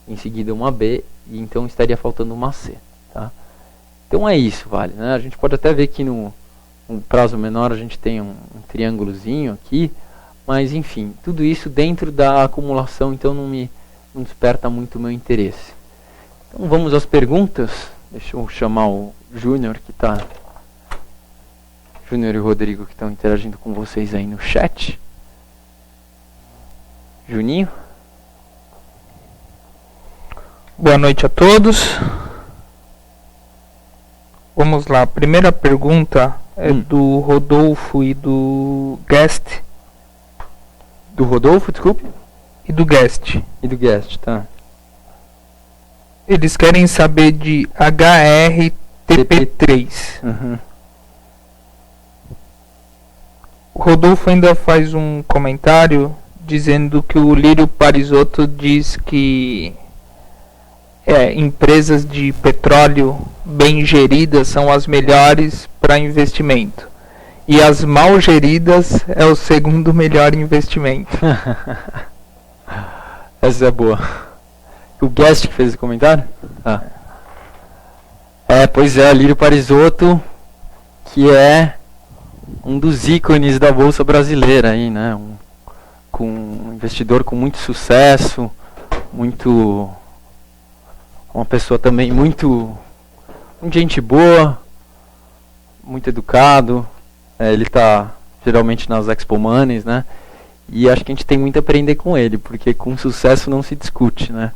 em seguida uma B, e então estaria faltando uma C, tá? Então é isso, Vale, né? A gente pode até ver que no prazo menor a gente tem um triângulozinho aqui, mas enfim, tudo isso dentro da acumulação, então não desperta muito o meu interesse. Então vamos às perguntas. Deixa eu chamar o Júnior Júnior e o Rodrigo que estão interagindo com vocês aí no chat. Juninho?
Boa noite a todos. Vamos lá, a primeira pergunta é do Rodolfo e do Guest.
Do Rodolfo, desculpe?
E do Guest.
E do Guest, tá.
Eles querem saber de HRTP3.
Uhum.
O Rodolfo ainda faz um comentário dizendo que o Lírio Parisotto diz que empresas de petróleo bem geridas são as melhores para investimento. E as mal geridas é o segundo melhor investimento.
Essa é boa. O Guest que fez esse comentário? Ah. Pois é, Lírio Parisotto, que é um dos ícones da Bolsa Brasileira aí, né? Um investidor com muito sucesso, uma pessoa também muito gente boa, muito educado. Ele está geralmente nas Expo Moneys, né? E acho que a gente tem muito a aprender com ele, porque com sucesso não se discute, né?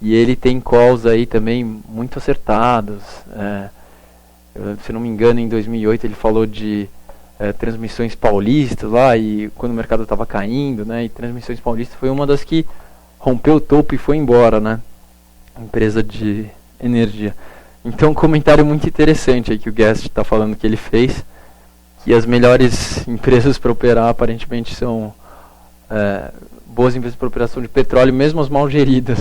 E ele tem calls aí também muito acertados. Se não me engano, em 2008 ele falou de transmissões paulistas lá, e quando o mercado estava caindo, né? E transmissões paulistas foi uma das que rompeu o topo e foi embora, né? Empresa de energia. Então, um comentário muito interessante aí que o Guest está falando que ele fez, que as melhores empresas para operar aparentemente são boas empresas para operação de petróleo, mesmo as mal geridas.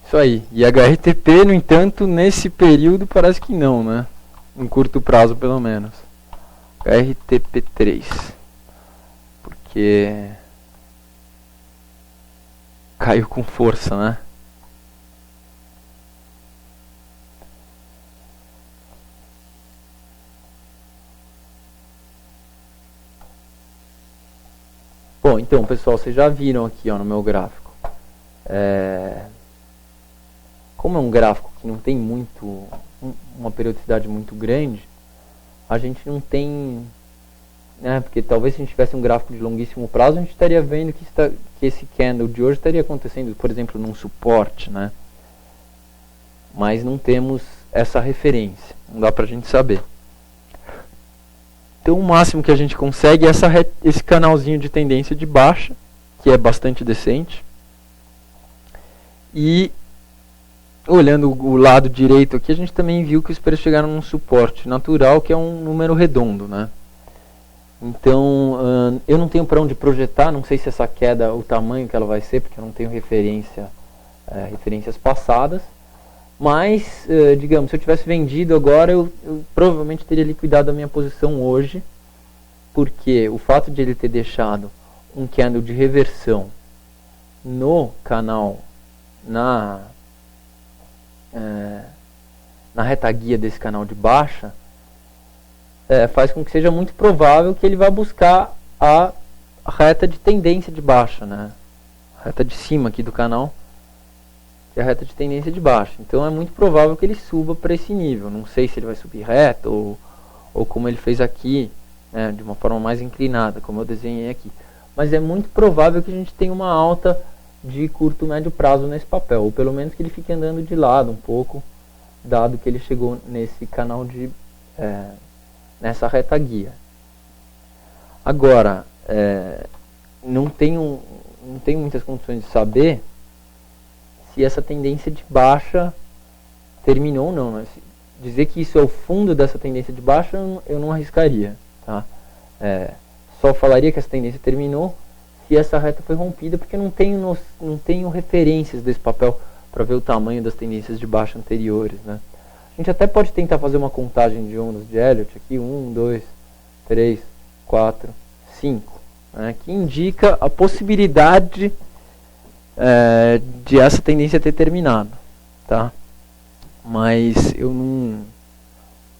Isso aí. E HRTP, no entanto, nesse período parece que não, né? Em curto prazo, pelo menos. HRTP3. Porque caiu com força, né? Bom, então, pessoal, vocês já viram aqui, ó, no meu gráfico. Como é um gráfico que não tem uma periodicidade muito grande, a gente não tem, né, porque talvez se a gente tivesse um gráfico de longuíssimo prazo, a gente estaria vendo que esse candle de hoje estaria acontecendo, por exemplo, num suporte, né? Mas não temos essa referência, não dá pra gente saber. Então o máximo que a gente consegue é esse canalzinho de tendência de baixa, que é bastante decente. E olhando o lado direito aqui, a gente também viu que os preços chegaram num suporte natural, que é um número redondo, né? Então, eu não tenho para onde projetar, não sei se essa queda, o tamanho que ela vai ser, porque eu não tenho referências passadas. Mas, digamos, se eu tivesse vendido agora, eu provavelmente teria liquidado a minha posição hoje, porque o fato de ele ter deixado um candle de reversão no canal, na reta guia desse canal de baixa, faz com que seja muito provável que ele vá buscar a reta de tendência de baixa, né? A reta de cima aqui do canal, que é a reta de tendência de baixa. Então é muito provável que ele suba para esse nível. Não sei se ele vai subir reto ou como ele fez aqui, né, de uma forma mais inclinada, como eu desenhei aqui. Mas é muito provável que a gente tenha uma alta de curto médio prazo nesse papel, ou pelo menos que ele fique andando de lado um pouco, dado que ele chegou nesse canal de nessa reta guia. Agora, não tenho muitas condições de saber se essa tendência de baixa terminou ou não. Dizer que isso é o fundo dessa tendência de baixa, eu não arriscaria, tá? Só falaria que essa tendência terminou se essa reta foi rompida, porque não tenho referências desse papel para ver o tamanho das tendências de baixa anteriores, né? A gente até pode tentar fazer uma contagem de ondas de Elliott aqui, 1, 2, 3, 4, 5, né, que indica a possibilidade de essa tendência ter terminado, tá? Mas eu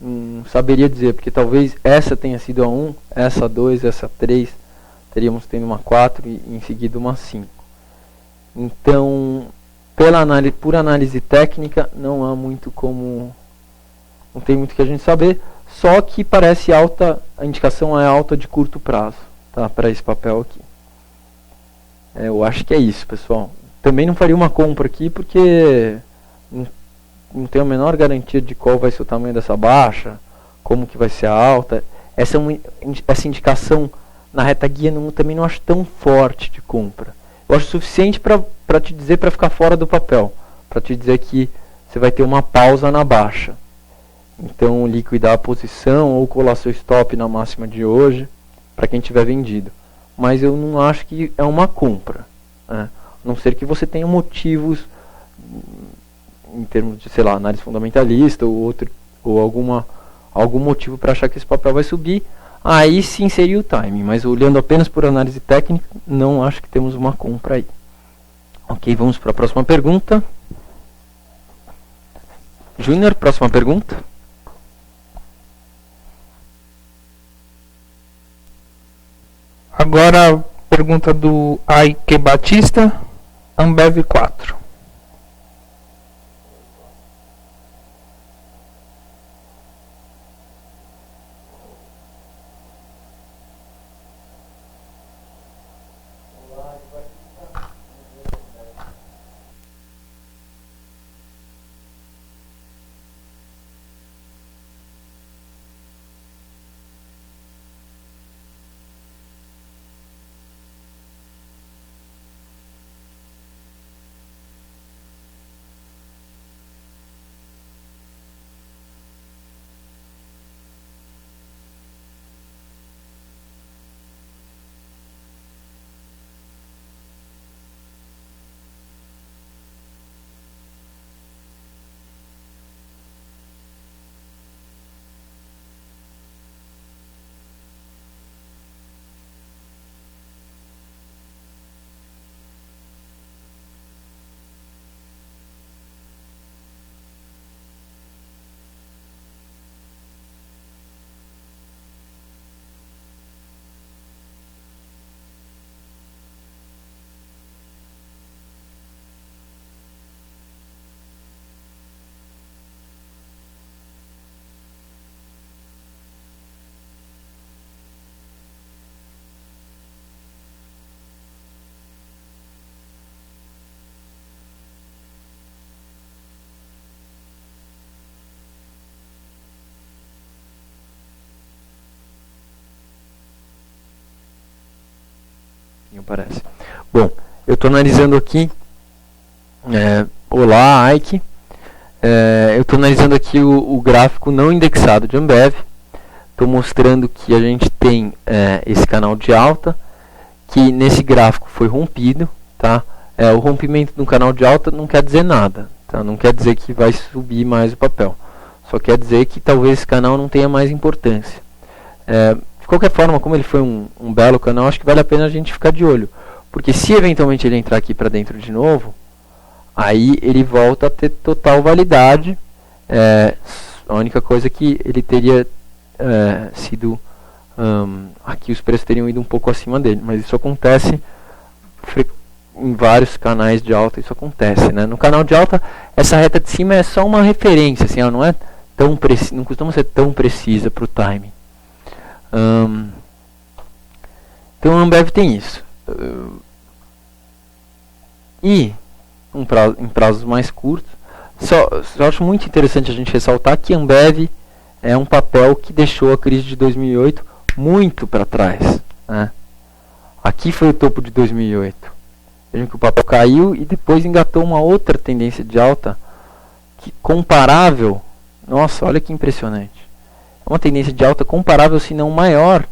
não saberia dizer, porque talvez essa tenha sido a 1, essa a 2, essa a 3, teríamos tendo uma 4 e em seguida uma 5. Então, por análise técnica, não há muito como, não tem muito que a gente saber, só que parece alta, a indicação é alta de curto prazo, tá, para esse papel aqui. Eu acho que é isso, pessoal. Também não faria uma compra aqui porque não tenho a menor garantia de qual vai ser o tamanho dessa baixa, como que vai ser a alta. Essa indicação na reta guia também não acho tão forte de compra. Eu acho suficiente para te dizer para ficar fora do papel, para te dizer que você vai ter uma pausa na baixa. Então liquidar a posição ou colar seu stop na máxima de hoje para quem tiver vendido. Mas eu não acho que é uma compra, né? A não ser que você tenha motivos em termos de, sei lá, análise fundamentalista ou algum motivo para achar que esse papel vai subir. Aí sim seria o timing, mas olhando apenas por análise técnica, não acho que temos uma compra aí. Ok, vamos para a próxima pergunta. Júnior, próxima pergunta.
Agora, pergunta do Aike Batista, Ambev 4.
pouquinho, parece. Bom, eu estou analisando aqui. Olá, Ike. Eu estou analisando aqui o gráfico não indexado de Ambev. Estou mostrando que a gente tem esse canal de alta, que nesse gráfico foi rompido, tá? O rompimento do canal de alta não quer dizer nada, tá? Não quer dizer que vai subir mais o papel. Só quer dizer que talvez esse canal não tenha mais importância. De qualquer forma, como ele foi um belo canal, acho que vale a pena a gente ficar de olho. Porque se eventualmente ele entrar aqui para dentro de novo, aí ele volta a ter total validade. A única coisa é que ele teria sido... aqui os preços teriam ido um pouco acima dele. Mas isso acontece em vários canais de alta, isso acontece, né? No canal de alta, essa reta de cima é só uma referência, assim, ela não é tão não costuma ser tão precisa para o timing. Então a Ambev tem isso. E em prazos mais curtos, só acho muito interessante a gente ressaltar que a Ambev é um papel que deixou a crise de 2008 muito para trás, né? Aqui foi o topo de 2008. Vejam que o papel caiu e depois engatou uma outra tendência de alta que comparável. Nossa, olha que impressionante. É uma tendência de alta comparável, se não maior.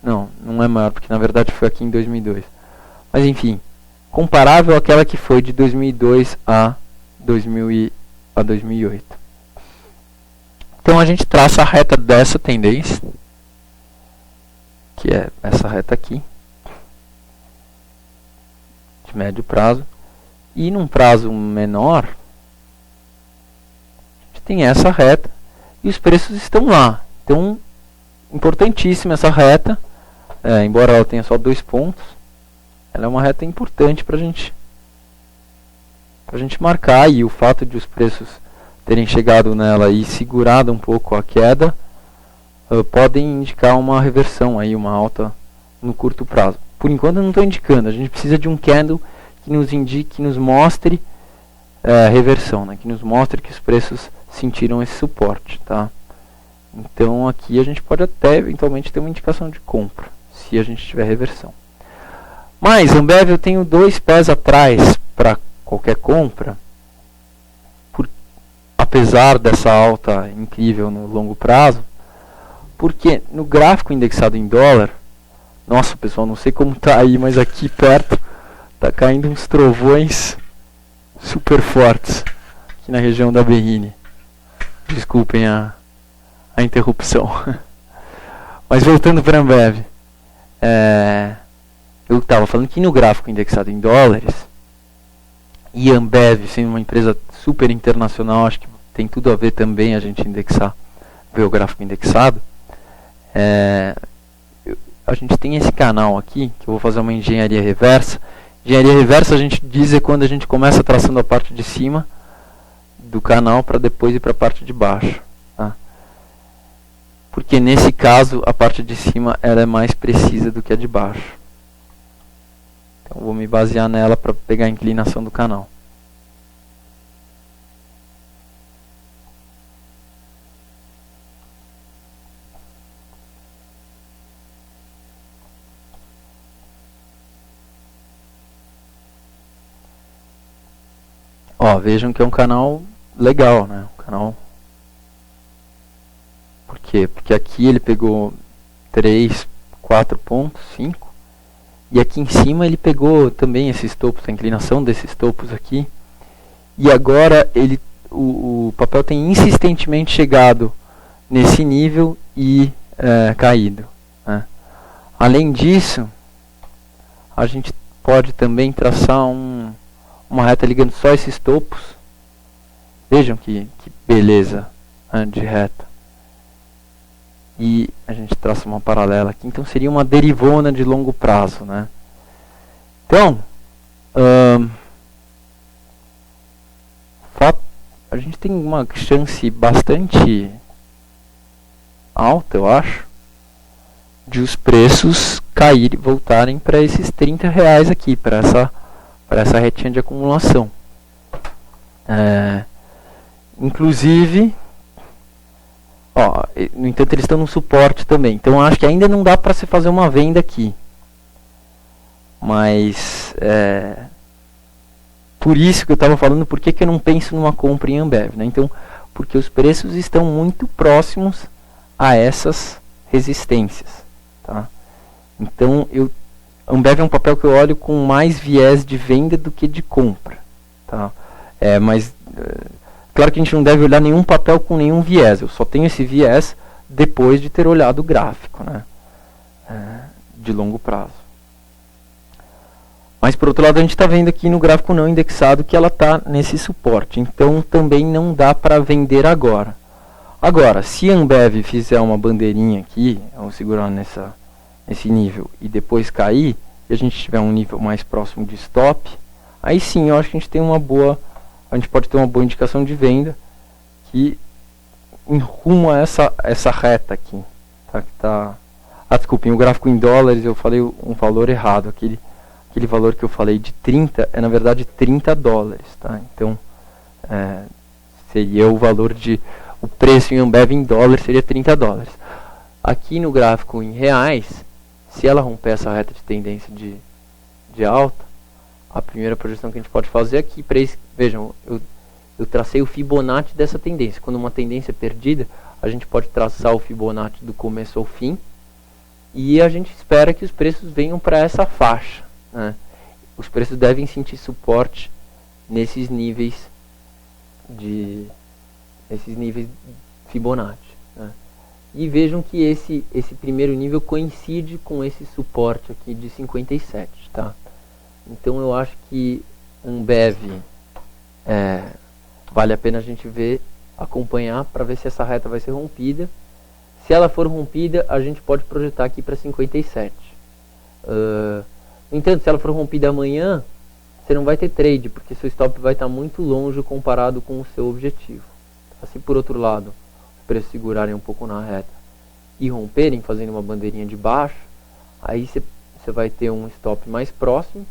Não é maior, porque na verdade foi aqui em 2002. Mas enfim, comparável àquela que foi de 2002 a 2008. Então a gente traça a reta dessa tendência, que é essa reta aqui, de médio prazo, e num prazo menor a gente tem essa reta e os preços estão lá. Então, importantíssima essa reta, embora ela tenha só 2 pontos, ela é uma reta importante para a gente marcar, e o fato de os preços terem chegado nela e segurado um pouco a queda podem indicar uma reversão, aí, uma alta no curto prazo. Por enquanto eu não estou indicando, a gente precisa de um candle que nos indique, que nos mostre reversão, né? Que nos mostre que os preços sentiram esse suporte, tá? Então aqui a gente pode até eventualmente ter uma indicação de compra, se a gente tiver reversão. Mas Ambev eu tenho 2 pés atrás para qualquer compra, apesar dessa alta incrível no longo prazo, porque no gráfico indexado em dólar, nossa pessoal, não sei como tá aí, mas aqui perto tá caindo uns trovões super fortes aqui na região da Berrine. Desculpem a interrupção. Mas voltando para a Ambev, eu estava falando que no gráfico indexado em dólares, e a Ambev sendo uma empresa super internacional, acho que tem tudo a ver também a gente ver o gráfico indexado. A gente tem esse canal aqui, que eu vou fazer uma engenharia reversa. Engenharia reversa a gente diz quando a gente começa traçando a parte de cima do canal para depois ir para a parte de baixo, tá? Porque nesse caso a parte de cima ela é mais precisa do que a de baixo. Então vou me basear nela para pegar a inclinação do canal. Ó, vejam que é um canal legal, né? Um canal... Por quê? Porque aqui ele pegou 3, 4 pontos, 5. E aqui em cima ele pegou também esses topos, a inclinação desses topos aqui. E agora o papel tem insistentemente chegado nesse nível e caído, né? Além disso, a gente pode também traçar uma reta ligando só esses topos. Vejam que beleza, né, de reta. E a gente traça uma paralela aqui. Então seria uma derivona de longo prazo, né? Então, a gente tem uma chance bastante alta, eu acho, de os preços caírem, voltarem para esses R$30 aqui, para essa retinha de acumulação. Inclusive, no entanto eles estão no suporte também, então acho que ainda não dá para se fazer uma venda aqui. Mas por isso que eu estava falando, por que eu não penso numa compra em Ambev, né? Então, porque os preços estão muito próximos a essas resistências, tá? Então, Ambev é um papel que eu olho com mais viés de venda do que de compra, tá? Mas claro que a gente não deve olhar nenhum papel com nenhum viés. Eu só tenho esse viés depois de ter olhado o gráfico, né? De longo prazo. Mas por outro lado a gente está vendo aqui no gráfico não indexado que ela está nesse suporte. Então também não dá para vender agora. Agora, se a Ambev fizer uma bandeirinha aqui, vamos segurar nesse nível e depois cair, e a gente tiver um nível mais próximo de stop, aí sim eu acho que a gente pode ter uma boa indicação de venda que em rumo a essa reta aqui, tá? Desculpem, o gráfico em dólares eu falei um valor errado, aquele valor que eu falei de 30 é na verdade 30 dólares, tá? Então seria o valor o preço em Ambev em dólar seria 30 dólares. Aqui no gráfico em reais, se ela romper essa reta de tendência de alta, a primeira projeção que a gente pode fazer aqui, vejam, eu tracei o Fibonacci dessa tendência. Quando uma tendência é perdida, a gente pode traçar o Fibonacci do começo ao fim, e a gente espera que os preços venham para essa faixa, né? Os preços devem sentir suporte nesses níveis Fibonacci, né? E vejam que esse primeiro nível coincide com esse suporte aqui de 57, tá? Então eu acho que Ambev vale a pena a gente acompanhar para ver se essa reta vai ser rompida. Se ela for rompida, a gente pode projetar aqui para 57. No entanto, se ela for rompida amanhã, você não vai ter trade, porque seu stop vai estar muito longe comparado com o seu objetivo. Se por outro lado, os preços segurarem um pouco na reta e romperem, fazendo uma bandeirinha de baixo, aí você vai ter um stop mais próximo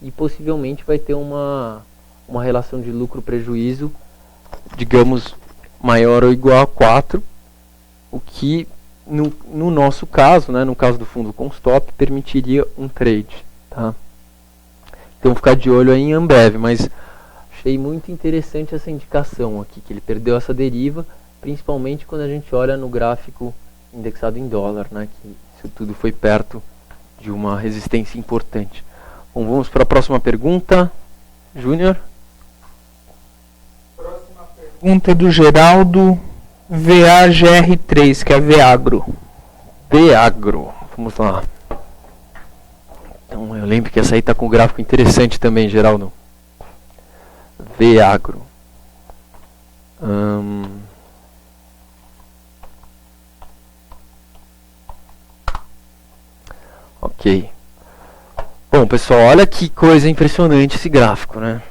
e possivelmente vai ter uma relação de lucro-prejuízo, digamos, maior ou igual a 4, o que no nosso caso, né, no caso do fundo com stop, permitiria um trade, tá? Então ficar de olho aí em Ambev, mas achei muito interessante essa indicação aqui, que ele perdeu essa deriva, principalmente quando a gente olha no gráfico indexado em dólar, né, que isso tudo foi perto de uma resistência importante. Bom, vamos para a próxima pergunta. Júnior?
Próxima pergunta é do Geraldo VAGR3, que é Veagro.
Veagro, vamos lá. Então eu lembro que essa aí está com um gráfico interessante também, Geraldo. Veagro. Ok. Bom, pessoal, olha que coisa impressionante esse gráfico, né?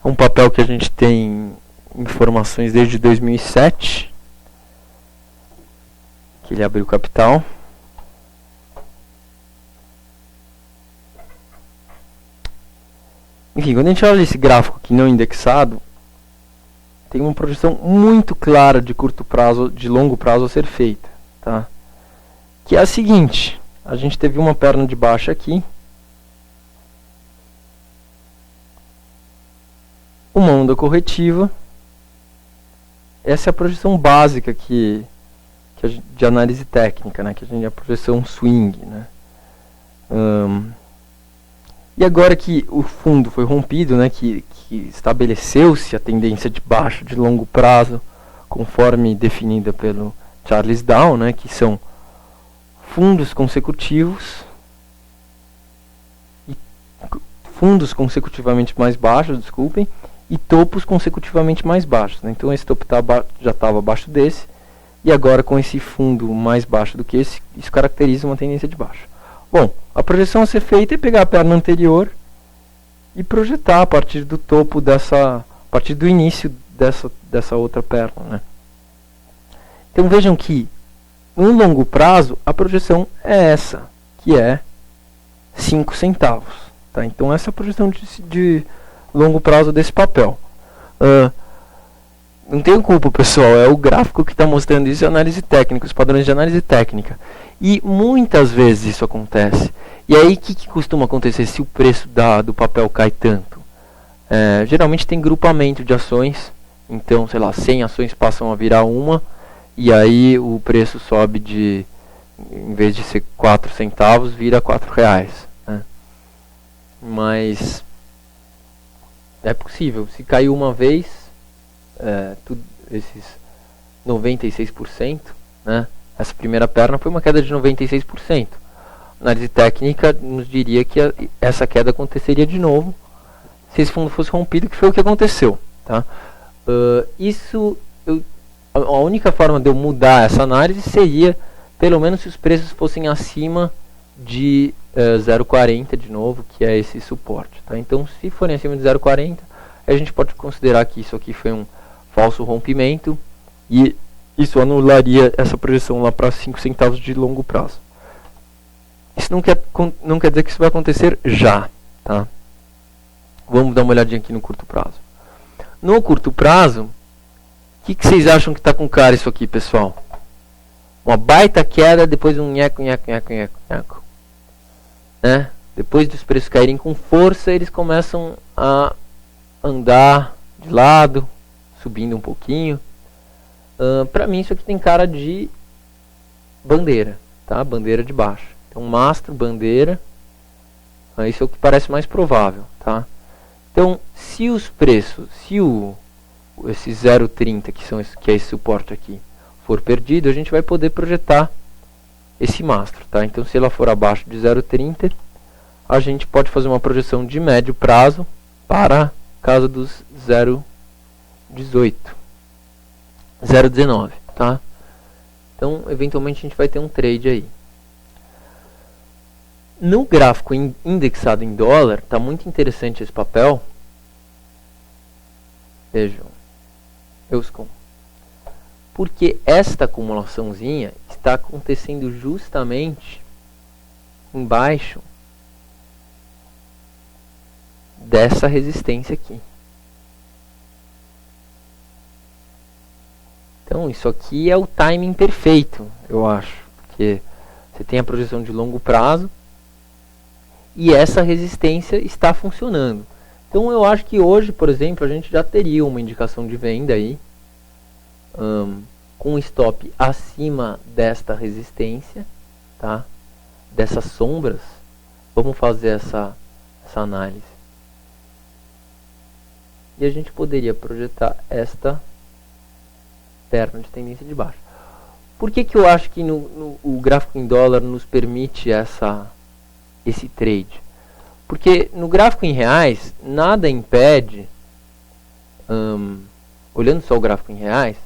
É um papel que a gente tem informações desde 2007, que ele abriu capital. Enfim, quando a gente olha esse gráfico aqui não indexado, tem uma projeção muito clara de curto prazo, de longo prazo a ser feita, tá? Que é a seguinte: a gente teve uma perna de baixa aqui, uma onda corretiva. Essa é a projeção básica de análise técnica, né? Que a gente é a projeção swing, né? E agora que o fundo foi rompido, né? Que estabeleceu-se a tendência de baixa de longo prazo, conforme definida pelo Charles Dow, né? Que são fundos consecutivos e fundos consecutivamente mais baixos, desculpem, e topos consecutivamente mais baixos, né? Então esse topo já estava abaixo desse, e agora com esse fundo mais baixo do que esse, isso caracteriza uma tendência de baixa. Bom, a projeção a ser feita é pegar a perna anterior e projetar a partir do topo a partir do início dessa outra perna, né? Então vejam que no longo prazo a projeção é essa, que é 5 centavos, tá? Então essa é a projeção de longo prazo desse papel. não tenho culpa, pessoal, é o gráfico que está mostrando isso, é análise técnica, os padrões de análise técnica. E muitas vezes isso acontece. E aí, o que costuma acontecer se o preço do papel cai tanto? Geralmente tem grupamento de ações, então, sei lá, 100 ações passam a virar uma, e aí o preço sobe de, em vez de ser 4 centavos, vira R$4, né? Mas é possível, se caiu uma vez, esses 96%, né? Essa primeira perna foi uma queda de 96%. A análise técnica nos diria que essa queda aconteceria de novo se esse fundo fosse rompido, que foi o que aconteceu, tá? A única forma de eu mudar essa análise seria, pelo menos, se os preços fossem acima de 0,40 de novo, que é esse suporte, tá? Então, se forem acima de 0,40, a gente pode considerar que isso aqui foi um falso rompimento e isso anularia essa projeção lá para 5 centavos de longo prazo. Isso não quer dizer que isso vai acontecer já, tá? Vamos dar uma olhadinha aqui no curto prazo. No curto prazo, o que vocês acham que está com cara isso aqui, pessoal? Uma baita queda, depois um nheco. Né? Depois dos preços caírem com força, eles começam a andar de lado, subindo um pouquinho. Para mim isso aqui tem cara de bandeira, tá? Bandeira de baixo. Então mastro, bandeira, isso é o que parece mais provável, tá? Então se os preços, esse 0,30 que é esse suporte aqui, for perdido, a gente vai poder projetar esse mastro, tá? Então se ela for abaixo de 0,30, a gente pode fazer uma projeção de médio prazo para casa dos 0,18. 0,19, tá? Então, eventualmente a gente vai ter um trade aí. No gráfico indexado em dólar, tá muito interessante esse papel. Vejam, porque esta acumulaçãozinha está acontecendo justamente embaixo dessa resistência aqui. Então, isso aqui é o timing perfeito, eu acho. Porque você tem a projeção de longo prazo e essa resistência está funcionando. Então, eu acho que hoje, por exemplo, a gente já teria uma indicação de venda aí, com stop acima desta resistência, tá? Dessas sombras. Vamos fazer essa análise. E a gente poderia projetar esta perna de tendência de baixa. Por que eu acho que o gráfico em dólar nos permite esse trade? Porque no gráfico em reais, nada impede, olhando só o gráfico em reais,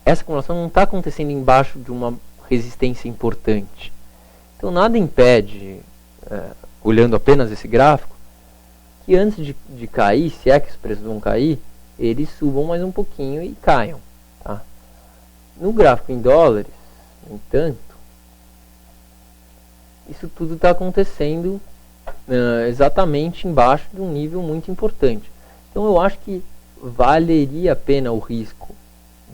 essa acumulação não está acontecendo embaixo de uma resistência importante. Então nada impede, olhando apenas esse gráfico, que antes de cair, se é que os preços vão cair, eles subam mais um pouquinho e caiam, tá? No gráfico em dólares, no entanto, isso tudo está acontecendo exatamente embaixo de um nível muito importante. Então eu acho que valeria a pena o risco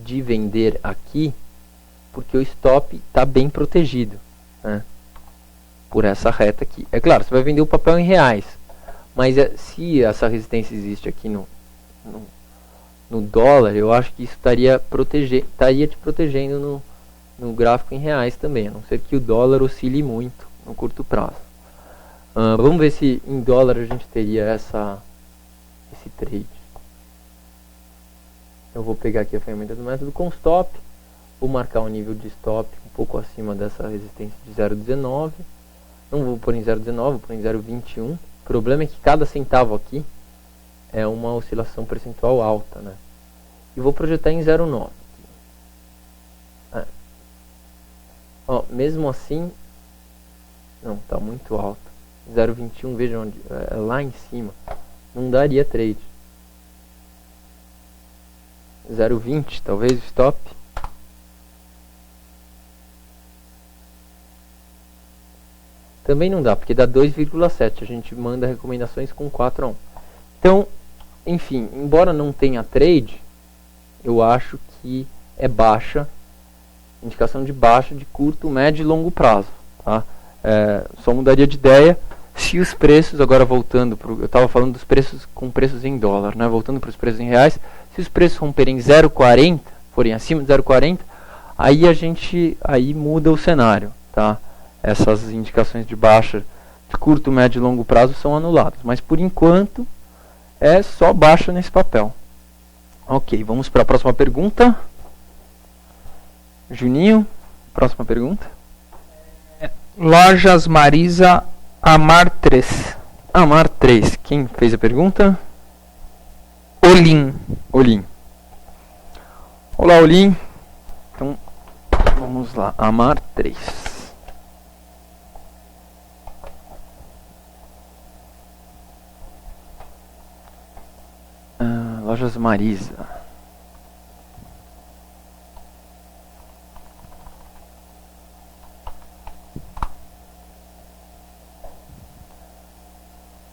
de vender aqui, porque o stop está bem protegido, né? Por essa reta aqui. É claro, você vai vender o papel em reais, mas se essa resistência existe aqui no dólar, eu acho que isso estaria te protegendo no gráfico em reais também, a não ser que o dólar oscile muito no curto prazo. Vamos ver se em dólar a gente teria esse trade. Eu vou pegar aqui a ferramenta do método com stop, vou marcar um nível de stop um pouco acima dessa resistência de 0,19. Não vou pôr em 0,19, vou pôr em 0,21. O problema é que cada centavo aqui é uma oscilação percentual alta, né? E vou projetar em 0,9. Mesmo assim, não, está muito alto. 0,21, vejam onde, lá em cima, não daria trade. 0,20, talvez stop. Também não dá, porque dá 2,7. A gente manda recomendações com 4 a 1. Então, enfim, embora não tenha trade, eu acho que é baixa, indicação de baixa de curto, médio e longo prazo. Tá? Só mudaria de ideia se os preços, agora voltando, eu estava falando dos preços com preços em dólar, né? Voltando para os preços em reais, se os preços romperem 0,40, forem acima de 0,40, aí muda o cenário. Tá? Essas indicações de baixa de curto, médio e longo prazo são anuladas, mas por enquanto é só baixa nesse papel. Ok, vamos para a próxima pergunta. Juninho, próxima pergunta.
Lojas Marisa Amar 3.
Amar 3, quem fez a pergunta?
Olim.
Olá, Olim. Então, vamos lá, Amar 3. Lojas Marisa.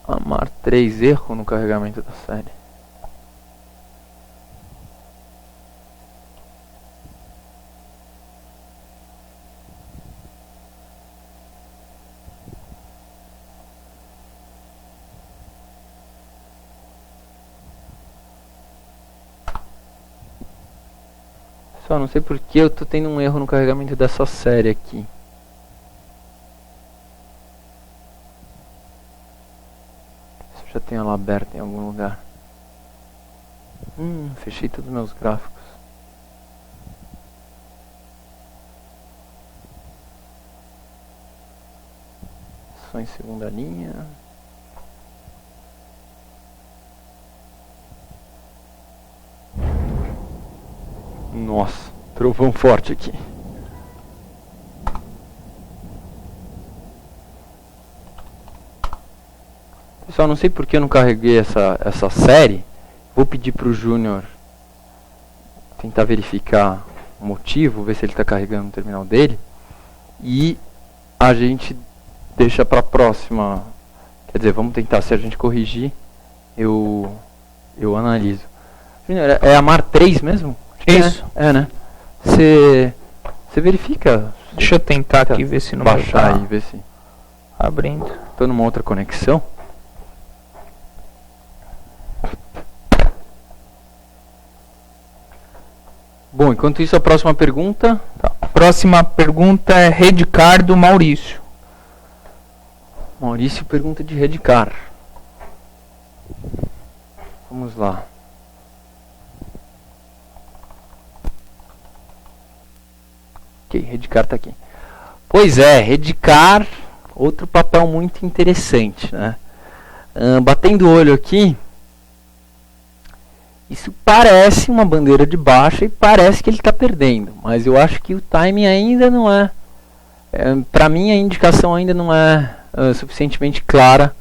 Amar 3, erro no carregamento da série. Só não sei porque eu tô tendo um erro no carregamento dessa série aqui. Se eu já tenho ela aberta em algum lugar. Fechei todos os meus gráficos. Só em segunda linha. Nossa, trovão forte aqui. Pessoal, não sei porque eu não carreguei essa série. Vou pedir para o Júnior tentar verificar o motivo, ver se ele está carregando no terminal dele. E a gente deixa para a próxima. Quer dizer, vamos tentar, se a gente corrigir, eu analiso. Júnior, é Amar 3 mesmo?
Isso.
Né? Você verifica.
Deixa eu tentar aqui ver se não
baixar aí, ver se
abrindo.
Tô numa outra conexão. Bom, enquanto isso, a próxima pergunta.
Tá. Próxima pergunta é Redcar do Maurício.
Maurício pergunta de Redcar. Vamos lá. Ok, Redcar está aqui. Pois é, Redcar, outro papel muito interessante, né? Batendo o olho aqui, isso parece uma bandeira de baixa e parece que ele está perdendo, mas eu acho que o timing ainda não é, para mim a indicação ainda não é suficientemente clara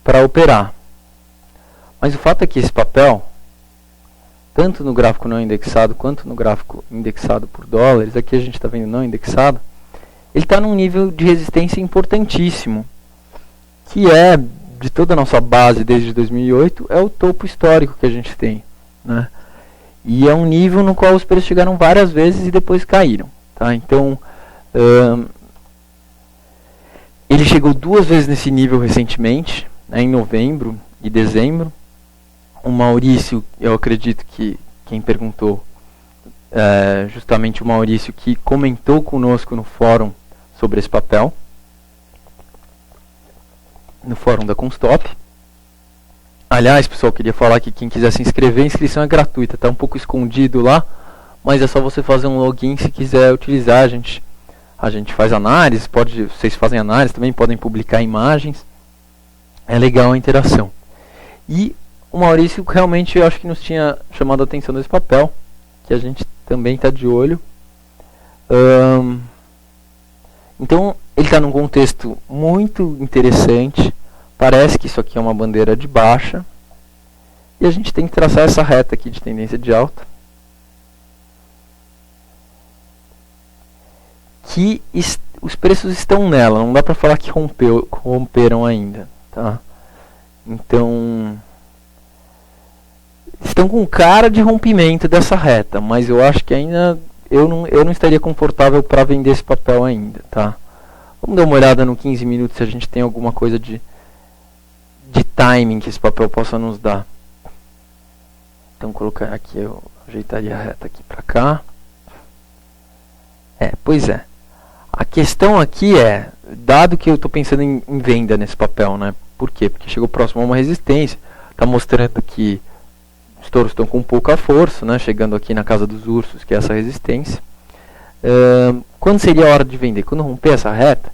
para operar. Mas o fato é que esse papel, tanto no gráfico não indexado quanto no gráfico indexado por dólares, aqui a gente está vendo não indexado, ele está num nível de resistência importantíssimo, que é, de toda a nossa base desde 2008, é o topo histórico que a gente tem, né? E é um nível no qual os preços chegaram várias vezes e depois caíram, tá? Então, ele chegou 2 vezes nesse nível recentemente, né, em novembro e dezembro. O Maurício, eu acredito que quem perguntou, justamente o Maurício, que comentou conosco no fórum sobre esse papel, no fórum da Constop. Aliás, pessoal, queria falar que quem quiser se inscrever, a inscrição é gratuita, está um pouco escondido lá, mas é só você fazer um login se quiser utilizar. A gente faz análise, vocês fazem análise, também podem publicar imagens, é legal a interação. E o Maurício realmente, eu acho que nos tinha chamado a atenção desse papel, que a gente também está de olho. Então, ele está num contexto muito interessante. Parece que isso aqui é uma bandeira de baixa. E a gente tem que traçar essa reta aqui de tendência de alta. Que os preços estão nela. Não dá para falar que romperam ainda. Tá? Então, estão com cara de rompimento dessa reta, mas eu acho que ainda eu não estaria confortável para vender esse papel ainda, tá? Vamos dar uma olhada no 15 minutos se a gente tem alguma coisa de timing que esse papel possa nos dar. Então colocar aqui, eu ajeitaria a reta aqui para cá. Pois é. A questão aqui é, dado que eu estou pensando em venda nesse papel, né? Por quê? Porque chegou próximo a uma resistência, está mostrando que os touros estão com pouca força, né? Chegando aqui na casa dos ursos, que é essa resistência. Quando seria a hora de vender? Quando romper essa reta?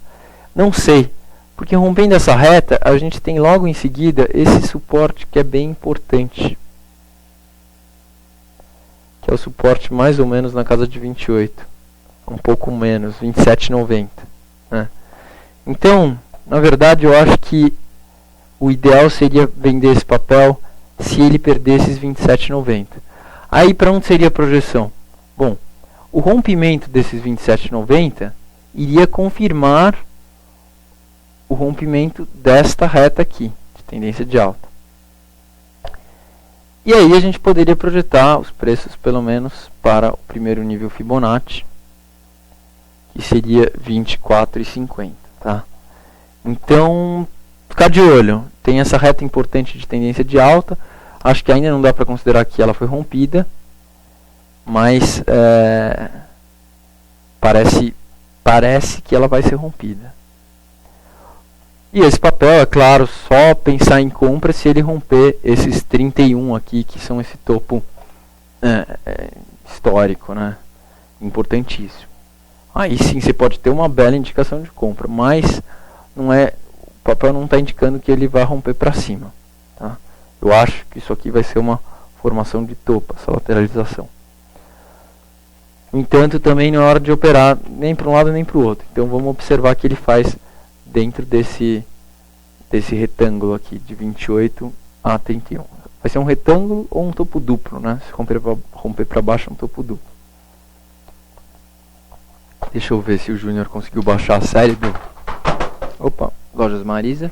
Não sei, porque rompendo essa reta, a gente tem logo em seguida esse suporte que é bem importante, que é o suporte mais ou menos na casa de 28, um pouco menos, 27,90, né? Então, na verdade, eu acho que o ideal seria vender esse papel se ele perdesse esses 27,90. Aí, para onde seria a projeção? Bom, o rompimento desses 27,90 iria confirmar o rompimento desta reta aqui, de tendência de alta. E aí a gente poderia projetar os preços pelo menos para o primeiro nível Fibonacci, que seria 24,50, tá? Então, ficar de olho. Tem essa reta importante de tendência de alta. Acho que ainda não dá para considerar que ela foi rompida, mas parece que ela vai ser rompida. E esse papel, é claro, só pensar em compra se ele romper esses 31 aqui, que são esse topo histórico, né? Importantíssimo. Aí sim você pode ter uma bela indicação de compra, mas não é, o papel não está indicando que ele vai romper para cima, tá? Eu acho que isso aqui vai ser uma formação de topo, essa lateralização. No entanto, também não é hora de operar nem para um lado nem para o outro. Então vamos observar que ele faz dentro desse retângulo aqui de 28 a 31. Vai ser um retângulo ou um topo duplo, né? Se romper para baixo é um topo duplo. Deixa eu ver se o Júnior conseguiu baixar a série do... Opa, Lojas Marisa.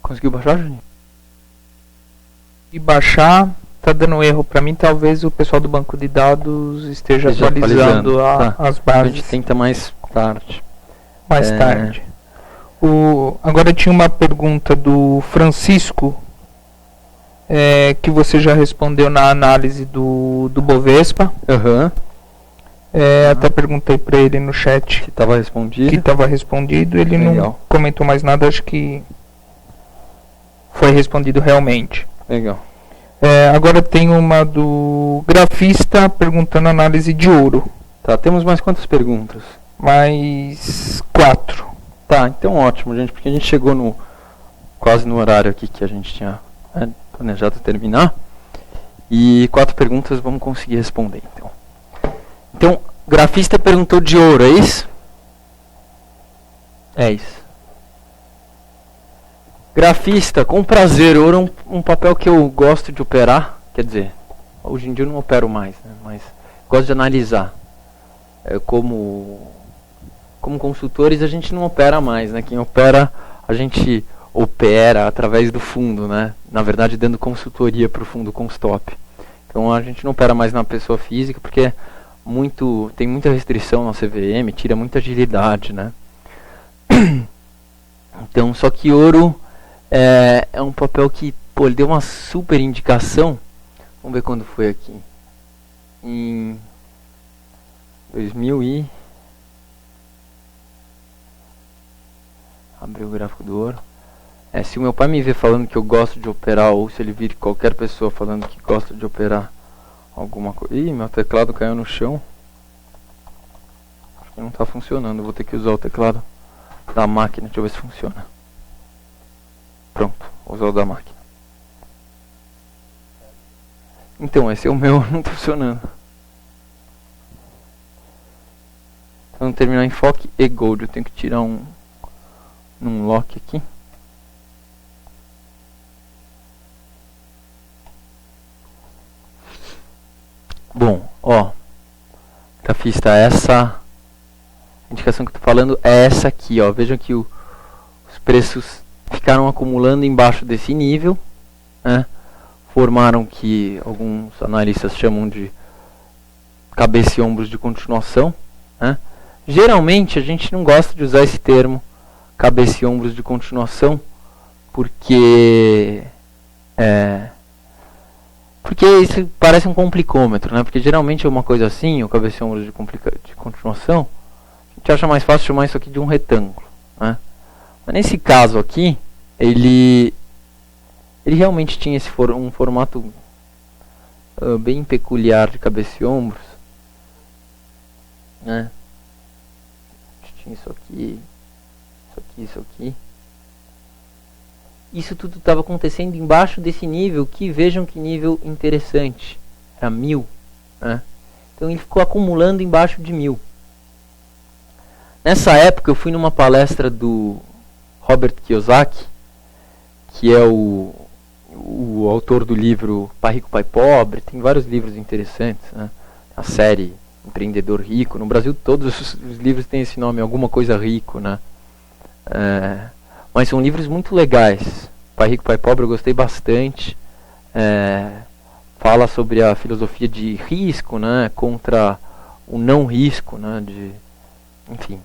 Conseguiu baixar, Júnior?
E baixar... Tá dando erro para mim, talvez o pessoal do banco de dados esteja atualizando as bases.
A gente tenta mais tarde.
Mais tarde. Agora tinha uma pergunta do Francisco, que você já respondeu na análise do Bovespa.
Uhum.
Até perguntei para ele no chat.
Que estava respondido.
Que estava respondido. Ele
Legal.
Não comentou mais nada, acho que foi respondido realmente.
Legal.
Agora tem uma do grafista perguntando análise de ouro.
Tá, temos mais quantas perguntas?
Mais 4.
Tá, então ótimo, gente, porque a gente chegou quase no horário aqui que a gente tinha planejado terminar. E 4 perguntas vamos conseguir responder, então. Então, o grafista perguntou de ouro, é isso? É isso. Grafista, com prazer, ouro é um papel que eu gosto de operar. Quer dizer, hoje em dia eu não opero mais, né, mas gosto de analisar. Como consultores a gente não opera mais, né? Quem opera, a gente opera através do fundo, né? Na verdade dando consultoria para o fundo com stop. Então a gente não opera mais na pessoa física porque tem muita restrição na CVM, tira muita agilidade, né? Então, só que ouro é um papel que, pô, ele deu uma super indicação. Vamos ver quando foi aqui. Em 2000 e... Abri o gráfico do ouro. Se o meu pai me ver falando que eu gosto de operar, ou se ele vir qualquer pessoa falando que gosta de operar alguma coisa... Ih, meu teclado caiu no chão. Acho que não está funcionando. Eu vou ter que usar o teclado da máquina. Deixa eu ver se funciona. Pronto, vou usar o da máquina. Então, esse é o meu, não está funcionando. Vamos terminar em Foque e Gold. Eu tenho que tirar um lock aqui. Bom, ó, grafista, essa indicação que eu tô falando é essa aqui, ó. Vejam que os preços ficaram acumulando embaixo desse nível, né? Formaram que alguns analistas chamam de cabeça e ombros de continuação, né? Geralmente a gente não gosta de usar esse termo cabeça e ombros de continuação porque isso parece um complicômetro, né? Porque geralmente é uma coisa assim, o cabeça e ombros de continuação, a gente acha mais fácil chamar isso aqui de um retângulo, né? Mas nesse caso aqui, ele realmente tinha um formato bem peculiar de cabeça e ombros, né? Tinha isso aqui, isso aqui, isso aqui. Isso tudo estava acontecendo embaixo desse nível, que vejam que nível interessante, era 1000, né? Então ele ficou acumulando embaixo de 1000. Nessa época eu fui numa palestra do Robert Kiyosaki, que é o autor do livro Pai Rico, Pai Pobre. Tem vários livros interessantes, né? A série Empreendedor Rico. No Brasil todos os livros têm esse nome, alguma coisa rico, né? Mas são livros muito legais. Pai Rico, Pai Pobre eu gostei bastante. Fala sobre a filosofia de risco, né? Contra o não risco, né? Enfim,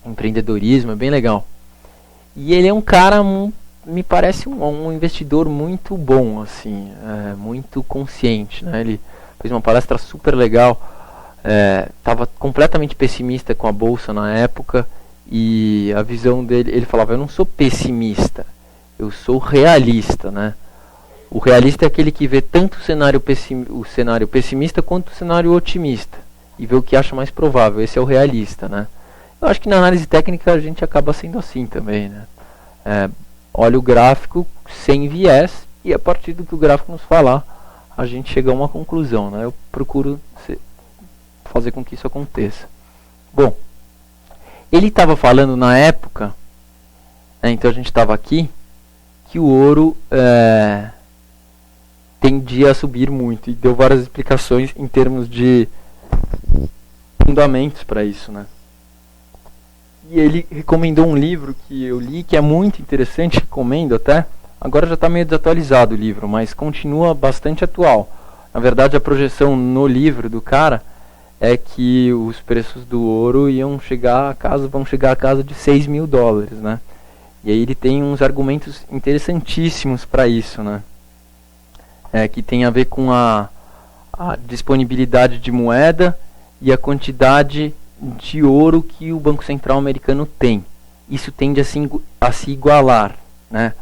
empreendedorismo, é bem legal. E ele é um cara, me parece um investidor muito bom, assim, muito consciente, né? Ele fez uma palestra super legal, estava completamente pessimista com a bolsa na época, e a visão dele, ele falava, eu não sou pessimista, eu sou realista, né? O realista é aquele que vê tanto o cenário pessimista quanto o cenário otimista, e vê o que acha mais provável. Esse é o realista, né? Eu acho que na análise técnica a gente acaba sendo assim também, né? Olha o gráfico sem viés, e a partir do que o gráfico nos falar, a gente chega a uma conclusão, né? Eu procuro fazer com que isso aconteça. Bom, ele estava falando na época, então a gente estava aqui, que o ouro tendia a subir muito, e deu várias explicações em termos de fundamentos para isso, né? E ele recomendou um livro que eu li, que é muito interessante, recomendo até. Agora já está meio desatualizado o livro, mas continua bastante atual. Na verdade, a projeção no livro do cara é que os preços do ouro vão chegar a casa de $6.000, né? E aí ele tem uns argumentos interessantíssimos para isso, né? Que tem a ver com a disponibilidade de moeda e a quantidade de ouro que o Banco Central americano tem. Isso tende a se igualar, né?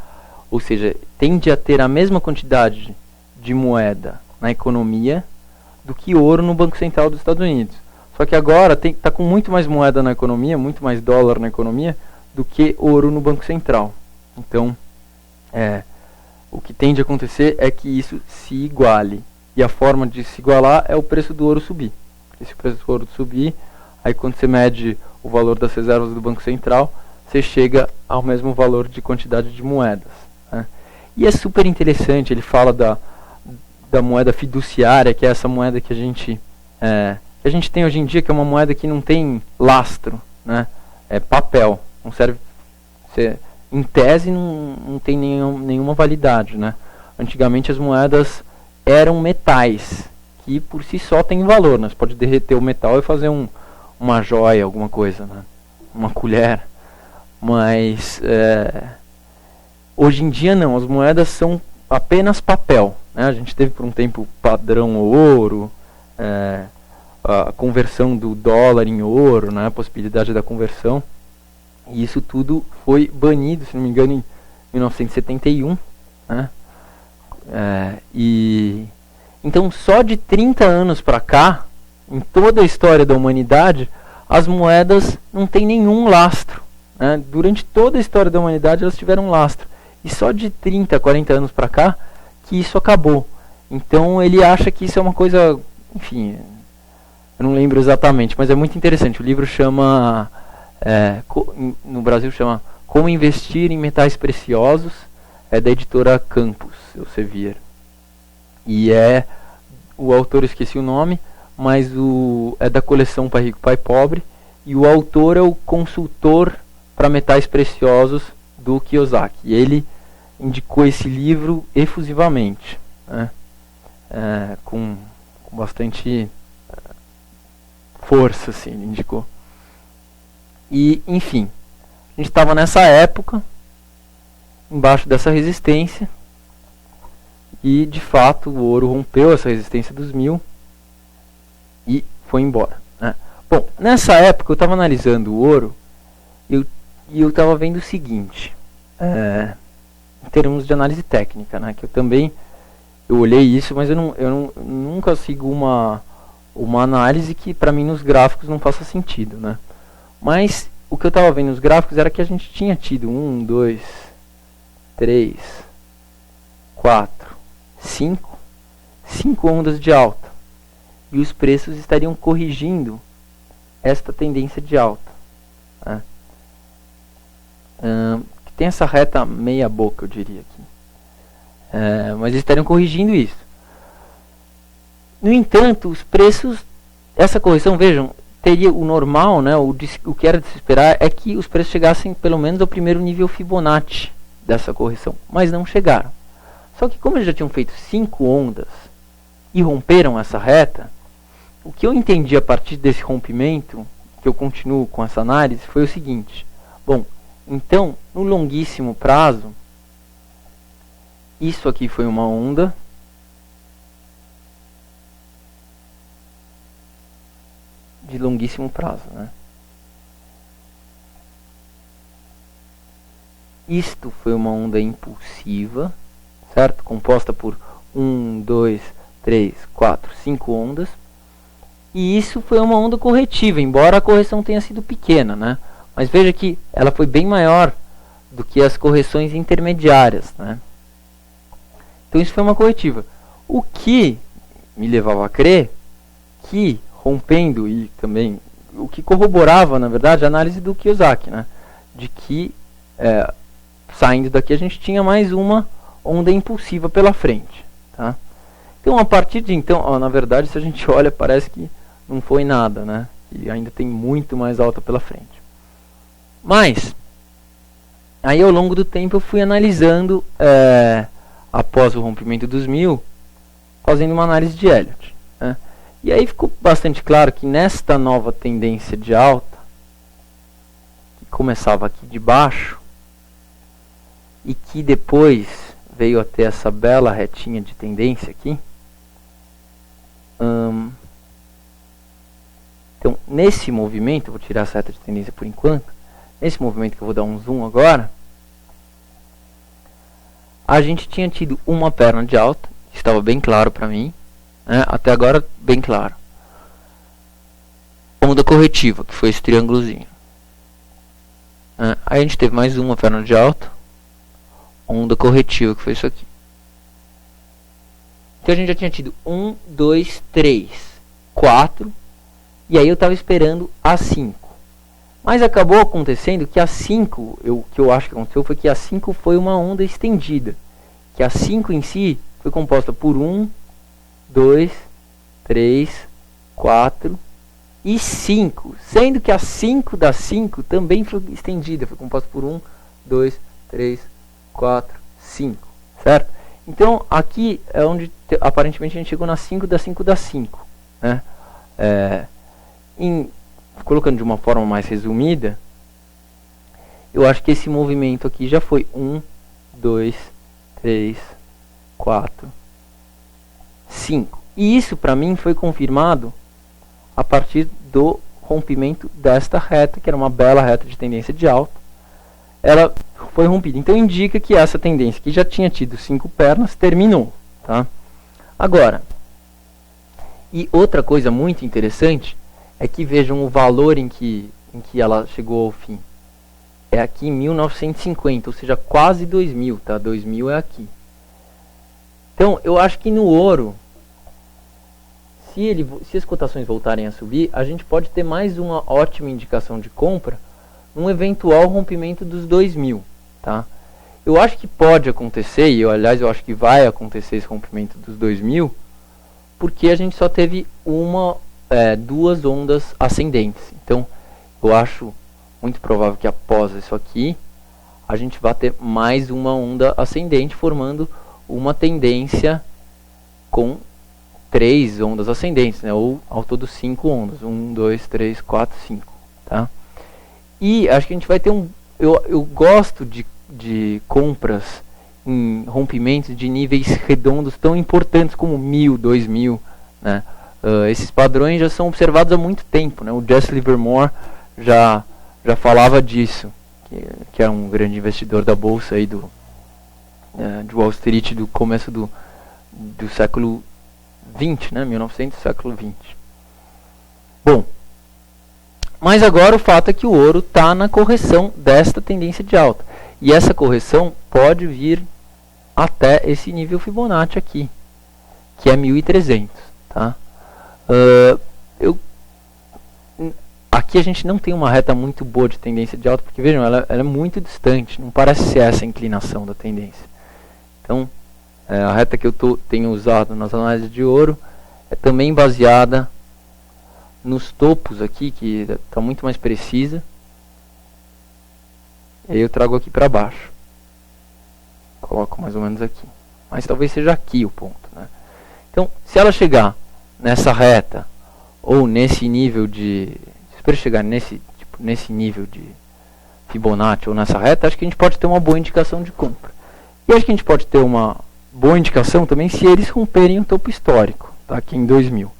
Ou seja, tende a ter a mesma quantidade de moeda na economia do que ouro no Banco Central dos Estados Unidos. Só que agora está com muito mais moeda na economia, muito mais dólar na economia, do que ouro no Banco Central. Então, o que tende a acontecer é que isso se iguale. E a forma de se igualar é o preço do ouro subir. Porque se o preço do ouro subir, aí quando você mede o valor das reservas do Banco Central, você chega ao mesmo valor de quantidade de moedas, né? E é super interessante, ele fala da moeda fiduciária, que é essa moeda que a gente tem hoje em dia, que é uma moeda que não tem lastro, né? É papel, não serve, em tese não tem nenhuma validade, né? Antigamente as moedas eram metais, que por si só tem valor, né? Você pode derreter o metal e fazer uma joia, alguma coisa, né? Uma colher. Mas hoje em dia não, as moedas são apenas papel, né? A gente teve por um tempo padrão ouro, a conversão do dólar em ouro, né? A possibilidade da conversão, e isso tudo foi banido, se não me engano, em 1971, né? Então só de 30 anos para cá, em toda a história da humanidade, as moedas não têm nenhum lastro, né? Durante toda a história da humanidade elas tiveram lastro. E só de 30, 40 anos para cá que isso acabou. Então ele acha que isso é uma coisa, enfim, eu não lembro exatamente, mas é muito interessante. O livro chama, no Brasil chama Como Investir em Metais Preciosos, é da editora Campos Elsevier. E o autor, eu esqueci o nome, mas é da coleção Pai Rico, Pai Pobre, e o autor é o consultor para metais preciosos do Kiyosaki. E ele indicou esse livro efusivamente, né? Com bastante força, assim, ele indicou. E, enfim, a gente estava nessa época, embaixo dessa resistência, e de fato o ouro rompeu essa resistência dos 1000 e foi embora, né? Bom, nessa época eu estava analisando o ouro e eu estava vendo o seguinte, em termos de análise técnica, né? Que eu olhei isso, mas eu nunca sigo uma análise que para mim nos gráficos não faça sentido, né? Mas o que eu estava vendo nos gráficos era que a gente tinha tido 1, 2, 3, 4, 5 ondas de alta. E os preços estariam corrigindo esta tendência de alta, né? Tem essa reta meia boca, eu diria aqui. Mas eles estariam corrigindo isso. No entanto, os preços, essa correção, vejam, teria o normal, né, o que era de se esperar é que os preços chegassem pelo menos ao primeiro nível Fibonacci dessa correção, mas não chegaram. Só que como eles já tinham feito 5 ondas e romperam essa reta, o que eu entendi a partir desse rompimento, que eu continuo com essa análise, foi o seguinte: bom, então, no longuíssimo prazo, isso aqui foi uma onda, de longuíssimo prazo, né? Isto foi uma onda impulsiva, certo? Composta por 1, 2, 3, 4, 5 ondas. E isso foi uma onda corretiva, embora a correção tenha sido pequena, né? Mas veja que ela foi bem maior do que as correções intermediárias, né? Então isso foi uma corretiva. O que me levava a crer que, rompendo, e também o que corroborava, na verdade, a análise do Kiyosaki, né? De que saindo daqui a gente tinha mais uma onda impulsiva pela frente, tá? Então a partir de então, na verdade, se a gente olha, parece que não foi nada, né? E ainda tem muito mais alta pela frente. Mas aí ao longo do tempo eu fui analisando, após o rompimento dos 1000, fazendo uma análise de Elliott, né? E aí ficou bastante claro que nesta nova tendência de alta, que começava aqui de baixo, e que depois veio a ter essa bela retinha de tendência aqui, então nesse movimento, eu vou tirar essa reta de tendência por enquanto, nesse movimento que eu vou dar um zoom agora, a gente tinha tido uma perna de alta, que estava bem claro para mim, né? Até agora bem claro. Onda corretiva, que foi esse triângulozinho. Aí a gente teve mais uma perna de alta, onda corretiva, que foi isso aqui. Então a gente já tinha tido 1, 2, 3, 4, e aí eu estava esperando a 5. Mas acabou acontecendo que a 5, o que eu acho que aconteceu foi que a 5 foi uma onda estendida. Que a 5 em si foi composta por 1, 2, 3, 4 e 5. Sendo que a 5 da 5 também foi estendida. Foi composta por 1, 2, 3, 4, 5. Certo? Então aqui é onde aparentemente a gente chegou na 5 da 5 da 5. Né? Colocando de uma forma mais resumida, eu acho que esse movimento aqui já foi 1, 2, 3, 4, 5. E isso para mim foi confirmado a partir do rompimento desta reta, que era uma bela reta de tendência de alta. Ela foi rompida. Então indica que essa tendência, que já tinha tido 5 pernas, terminou. Tá? Agora, e outra coisa muito interessante é que vejam o valor em que ela chegou ao fim. É aqui em 1950, ou seja, quase 2000, tá? 2000 é aqui. Então, eu acho que no ouro, se as cotações voltarem a subir, a gente pode ter mais uma ótima indicação de compra num eventual rompimento dos 2000, tá? Eu acho que pode acontecer, e aliás eu acho que vai acontecer esse rompimento dos 2000, porque a gente só teve duas ondas ascendentes. Então, eu acho muito provável que após isso aqui, a gente vai ter mais uma onda ascendente, formando uma tendência com 3 ondas ascendentes, né? Ou ao todo 5 ondas. 1, 2, 3, 4, 5. Tá? E acho que a gente vai ter eu gosto de compras em rompimentos de níveis redondos tão importantes como 1000, 2000, né? Esses padrões já são observados há muito tempo, né? O Jesse Livermore já falava disso, que é um grande investidor da bolsa aí de Wall Street do começo do século 20, né? 1900, século 20. Bom, mas agora o fato é que o ouro está na correção desta tendência de alta. E essa correção pode vir até esse nível Fibonacci aqui, que é 1.300. Tá? Aqui a gente não tem uma reta muito boa de tendência de alta, porque vejam, ela é muito distante, não parece ser essa a inclinação da tendência. Então, a reta que eu tenho usado nas análises de ouro é também baseada nos topos aqui, que está muito mais precisa. E aí eu trago aqui para baixo. Coloco mais ou menos aqui. Mas talvez seja aqui o ponto, né? Então, se ela chegar nessa reta, ou nesse nível de... Se chegar nesse nível de Fibonacci, ou nessa reta, acho que a gente pode ter uma boa indicação de compra. E acho que a gente pode ter uma boa indicação também se eles romperem o topo histórico, tá? Aqui em 2000.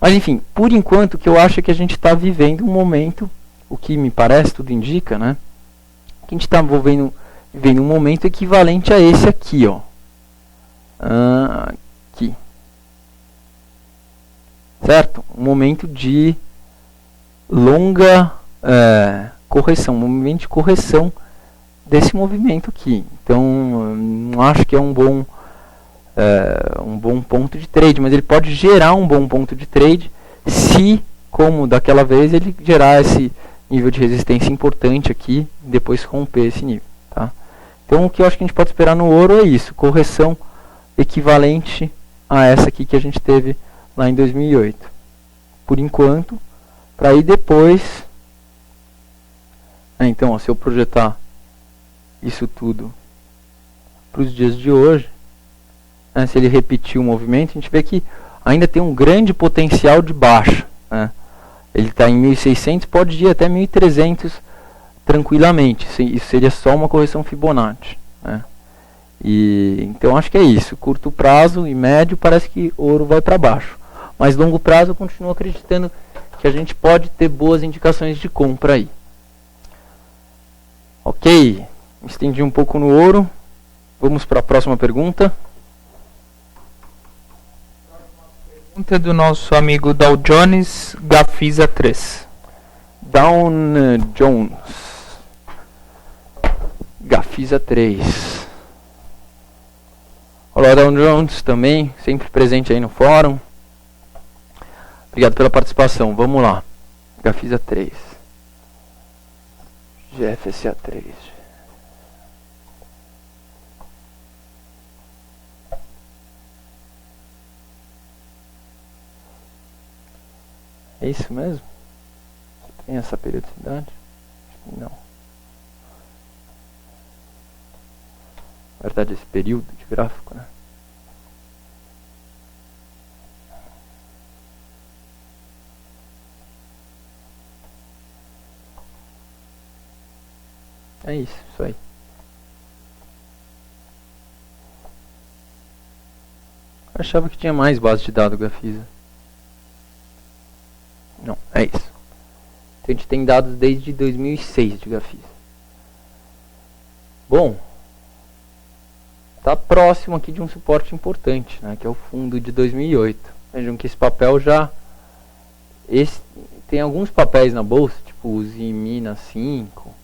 Mas enfim, por enquanto, o que eu acho é que a gente está vivendo um momento, o que me parece, tudo indica, né? Que a gente está vivendo um momento equivalente a esse aqui, ó. Aqui. Certo? Um momento de longa correção, um momento de correção desse movimento aqui. Então, não acho que é um bom ponto de trade, mas ele pode gerar um bom ponto de trade se, como daquela vez, ele gerar esse nível de resistência importante aqui, depois romper esse nível. Tá? Então o que eu acho que a gente pode esperar no ouro é isso, correção equivalente a essa aqui que a gente teve lá em 2008. Por enquanto, para ir depois... então, ó, se eu projetar isso tudo para os dias de hoje, se ele repetir o movimento, a gente vê que ainda tem um grande potencial de baixa. Né? Ele está em 1.600, pode ir até 1.300 tranquilamente. Isso seria só uma correção Fibonacci. Né? Então acho que é isso. Curto prazo e médio parece que ouro vai para baixo. Mas longo prazo eu continuo acreditando que a gente pode ter boas indicações de compra aí. Ok, estendi um pouco no ouro. Vamos para a próxima pergunta.
Pergunta do nosso amigo Dow Jones, Gafisa 3.
Dow Jones, Gafisa 3. Olá, Dow Jones também, sempre presente aí no fórum. Obrigado pela participação. Vamos lá. Gafisa 3. GFSA 3. É isso mesmo? Tem essa periodicidade? Não. Na verdade, esse período de gráfico, né? É isso aí. Eu achava que tinha mais base de dados Gafisa. Não, é isso. Então a gente tem dados desde 2006 de Gafisa. Bom, está próximo aqui de um suporte importante, né, que é o fundo de 2008. Vejam que esse papel já... tem alguns papéis na bolsa, tipo o Zimina 5,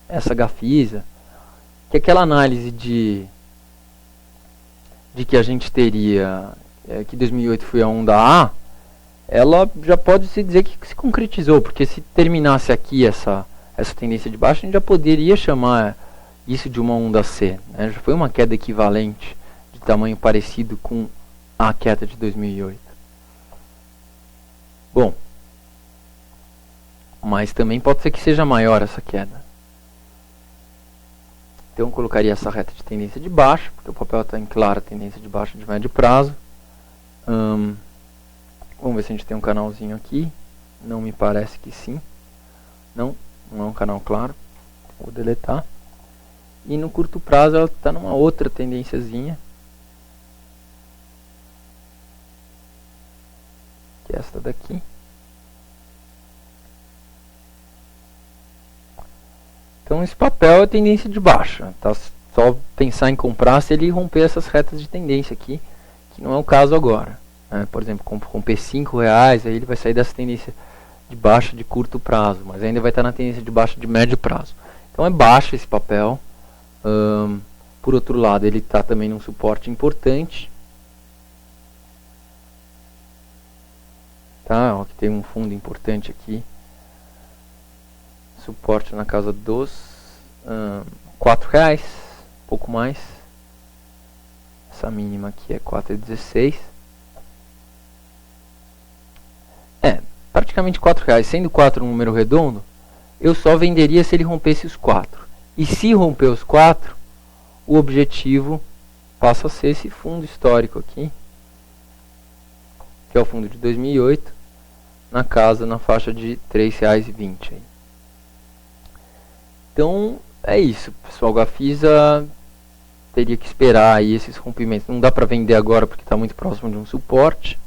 essa Gafisa, que é aquela análise de que a gente teria, que 2008 foi a onda A, ela já pode se dizer que se concretizou, porque se terminasse aqui essa tendência de baixa, a gente já poderia chamar isso de uma onda C. Né? Já foi uma queda equivalente, de tamanho parecido com a queda de 2008. Bom, mas também pode ser que seja maior essa queda. Então eu colocaria essa reta de tendência de baixa, porque o papel está em clara tendência de baixa de médio prazo. Vamos ver se a gente tem um canalzinho aqui. Não me parece que sim. Não é um canal claro. Vou deletar. E no curto prazo ela está numa outra tendênciazinha, que é esta daqui. Então esse papel é tendência de baixa. Tá só pensar em comprar se ele romper essas retas de tendência aqui, que não é o caso agora. Por exemplo, romper R$5, aí ele vai sair dessa tendência de baixa de curto prazo, mas ainda vai estar na tendência de baixa de médio prazo. Então é baixo esse papel. Por outro lado, ele está também num suporte importante. Tá, ó, que tem um fundo importante aqui. Suporte na casa dos R$4, pouco mais. Essa mínima aqui é 4,16. Praticamente R$4. Sendo 4 um número redondo, eu só venderia se ele rompesse os 4. E se romper os 4, o objetivo passa a ser esse fundo histórico aqui, que é o fundo de 2008, na faixa de R$3,20. Então é isso, pessoal. Gafisa teria que esperar aí esses rompimentos. Não dá para vender agora porque está muito próximo de um suporte,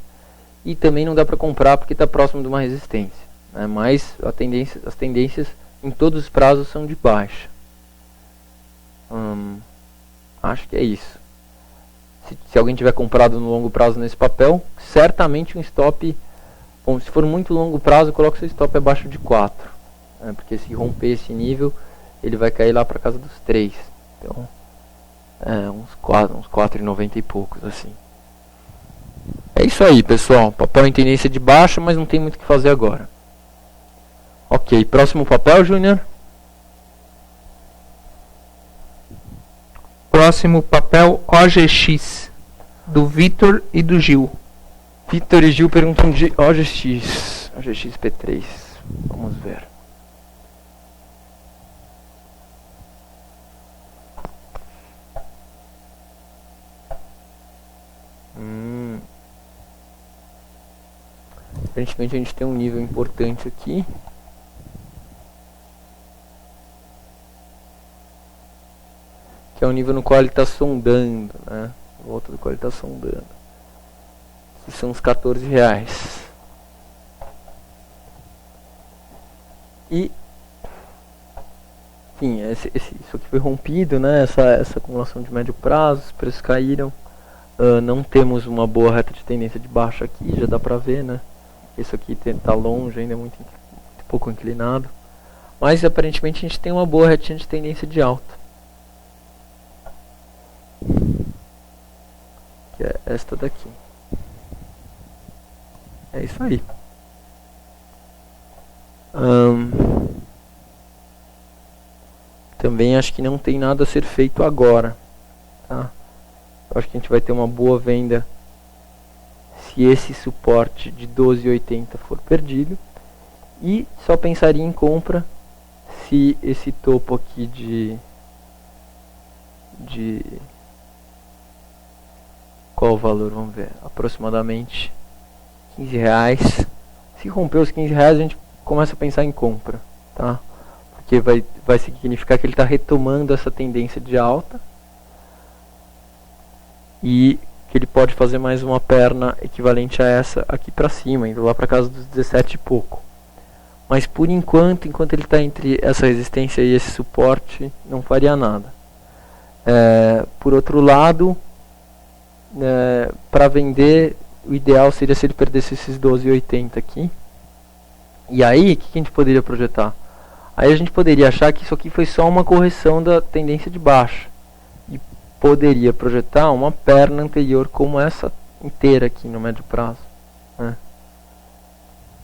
e também não dá para comprar porque está próximo de uma resistência, né? Mas as tendências em todos os prazos são de baixa. Acho que é isso. Se alguém tiver comprado no longo prazo nesse papel, certamente um stop, bom, se for muito longo prazo, coloque seu stop abaixo de 4, né? Porque se romper esse nível, ele vai cair lá para casa dos 3. Então, uns 4,90 e poucos, assim. É isso aí, pessoal. Papel em tendência de baixa, mas não tem muito o que fazer agora. Ok, próximo papel, Júnior.
Próximo papel, OGX, do Vitor e do Gil.
Vitor e Gil perguntam de OGX, OGXP3. Vamos ver. Aparentemente a gente tem um nível importante aqui. Que é o nível no qual ele está sondando, né? Volta do qual ele está sondando. Que são os R$14. E, enfim, isso aqui foi rompido, né? Essa acumulação de médio prazo, os preços caíram. Não temos uma boa reta de tendência de baixa aqui, já dá pra ver, né? Isso aqui está longe, ainda é muito pouco inclinado. Mas aparentemente a gente tem uma boa retinha de tendência de alta, que é esta daqui. É isso aí. Também acho que não tem nada a ser feito agora, tá? Eu acho que a gente vai ter uma boa venda se esse suporte de 12,80 for perdido, e só pensaria em compra se esse topo aqui de qual o valor? Vamos ver, aproximadamente R$15. Se romper os R$15, a gente começa a pensar em compra, tá? Porque vai significar que ele está retomando essa tendência de alta e que ele pode fazer mais uma perna equivalente a essa aqui para cima, indo lá para casa dos 17 e pouco. Mas por enquanto ele está entre essa resistência e esse suporte, não faria nada. Por outro lado, para vender, o ideal seria se ele perdesse esses 12,80 aqui. E aí, o que a gente poderia projetar? Aí a gente poderia achar que isso aqui foi só uma correção da tendência de baixa. E poderia projetar uma perna anterior como essa inteira aqui no médio prazo, né?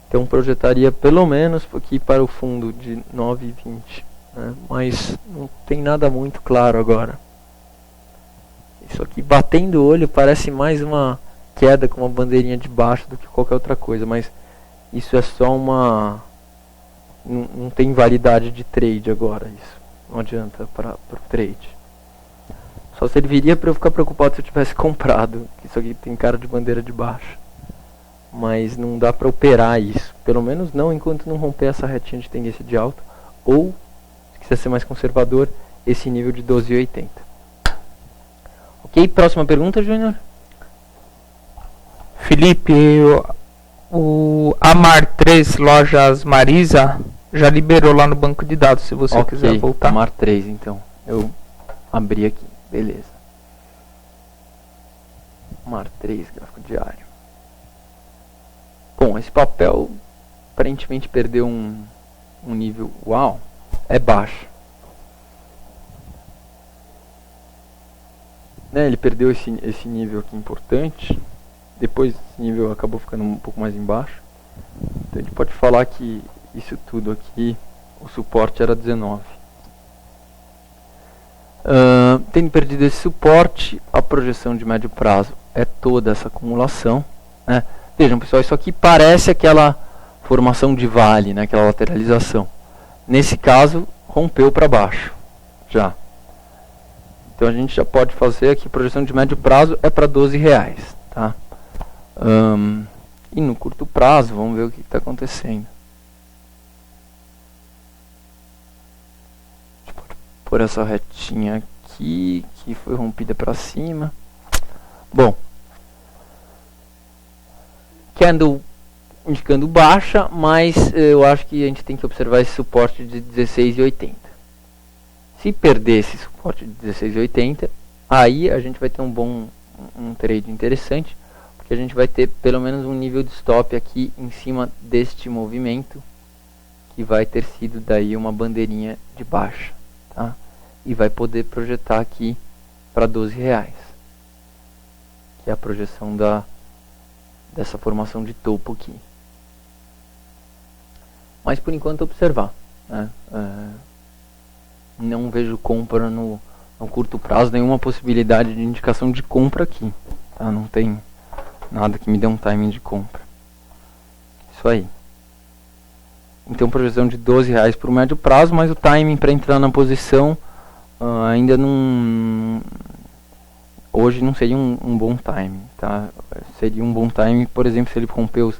Então projetaria pelo menos aqui para o fundo de 9,20, né? Mas não tem nada muito claro agora. Isso aqui batendo o olho parece mais uma queda com uma bandeirinha de baixo do que qualquer outra coisa, mas isso é só uma... Não tem validade de trade agora, isso não adianta para o trade. Só serviria para eu ficar preocupado se eu tivesse comprado. Isso aqui tem cara de bandeira de baixa. Mas não dá para operar isso. Pelo menos não enquanto não romper essa retinha de tendência de alta. Ou, se quiser ser mais conservador, esse nível de 12,80. Ok, próxima pergunta, Júnior.
Felipe, o Amar 3 Lojas Marisa já liberou lá no banco de dados, se você quiser voltar.
Amar 3, então. Eu abri aqui, beleza. Amar 3, gráfico diário. Bom, esse papel aparentemente perdeu um nível, uau, é baixo. Né, ele perdeu esse nível aqui importante. Depois esse nível acabou ficando um pouco mais embaixo. Então a gente pode falar que isso tudo aqui, o suporte era 19. Tendo perdido esse suporte, a projeção de médio prazo é toda essa acumulação, né? Vejam, pessoal, isso aqui parece aquela formação de vale, né? Aquela lateralização. Nesse caso, rompeu para baixo já. Então a gente já pode fazer aqui, a projeção de médio prazo é para R$12, tá? E no curto prazo, vamos ver o que está acontecendo. Deixa eu pôr essa retinha aqui, que foi rompida para cima. Bom, candle indicando baixa, mas eu acho que a gente tem que observar esse suporte de 16,80. Se perder esse suporte de 16,80, aí a gente vai ter um trade interessante, porque a gente vai ter pelo menos um nível de stop aqui em cima deste movimento, que vai ter sido daí uma bandeirinha de baixa, tá? E vai poder projetar aqui para R$12, que é a projeção dessa formação de topo aqui. Mas por enquanto observar, né? Não vejo compra no curto prazo, nenhuma possibilidade de indicação de compra aqui, tá? Não tem nada que me dê um timing de compra. Isso aí. Então projeção de R$12 para o médio prazo, mas o timing para entrar na posição ainda não... Hoje não seria um bom timing, tá? Seria um bom timing, por exemplo, se ele romper os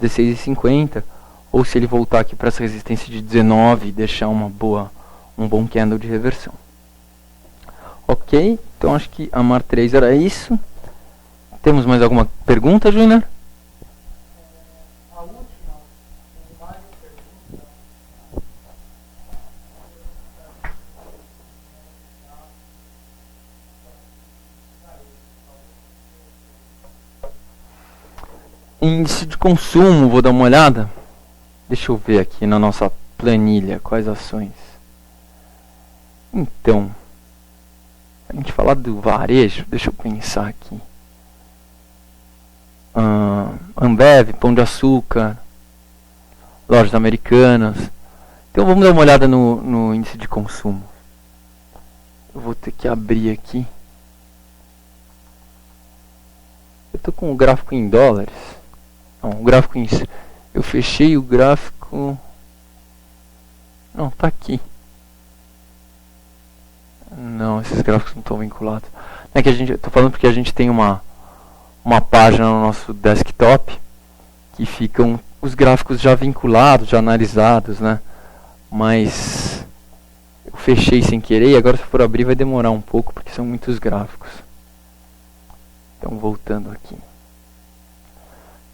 16,50, ou se ele voltar aqui para essa resistência de 19 e deixar um bom candle de reversão. Ok, então acho que a Amar 3 era isso. Temos mais alguma pergunta, Júnior?
A última, mais pergunta.
Índice de consumo, vou dar uma olhada. Deixa eu ver aqui na nossa planilha quais ações. Então, a gente falar do varejo, deixa eu pensar aqui. Ambev, Pão de Açúcar, Lojas Americanas. Então vamos dar uma olhada no índice de consumo. Eu vou ter que abrir aqui. Eu tô com o gráfico em dólares. Não, o gráfico em... Eu fechei o gráfico... Não, tá aqui. Não, esses gráficos não estão vinculados. É que eu tô falando porque a gente tem uma página no nosso desktop que ficam os gráficos já vinculados, já analisados, né? Mas eu fechei sem querer e agora se for abrir vai demorar um pouco porque são muitos gráficos. Então voltando aqui.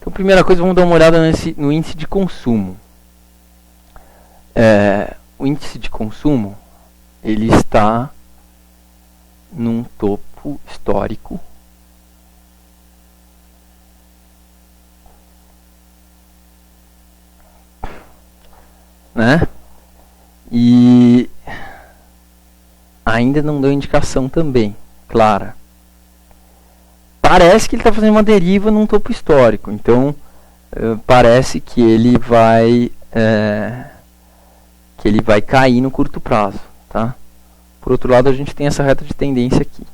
Então primeira coisa, vamos dar uma olhada no índice de consumo. O índice de consumo, ele está num topo histórico. Né? E ainda não deu indicação também, clara. Parece que ele está fazendo uma deriva num topo histórico. Então, parece que ele vai cair no curto prazo, tá? Por outro lado, a gente tem essa reta de tendência aqui.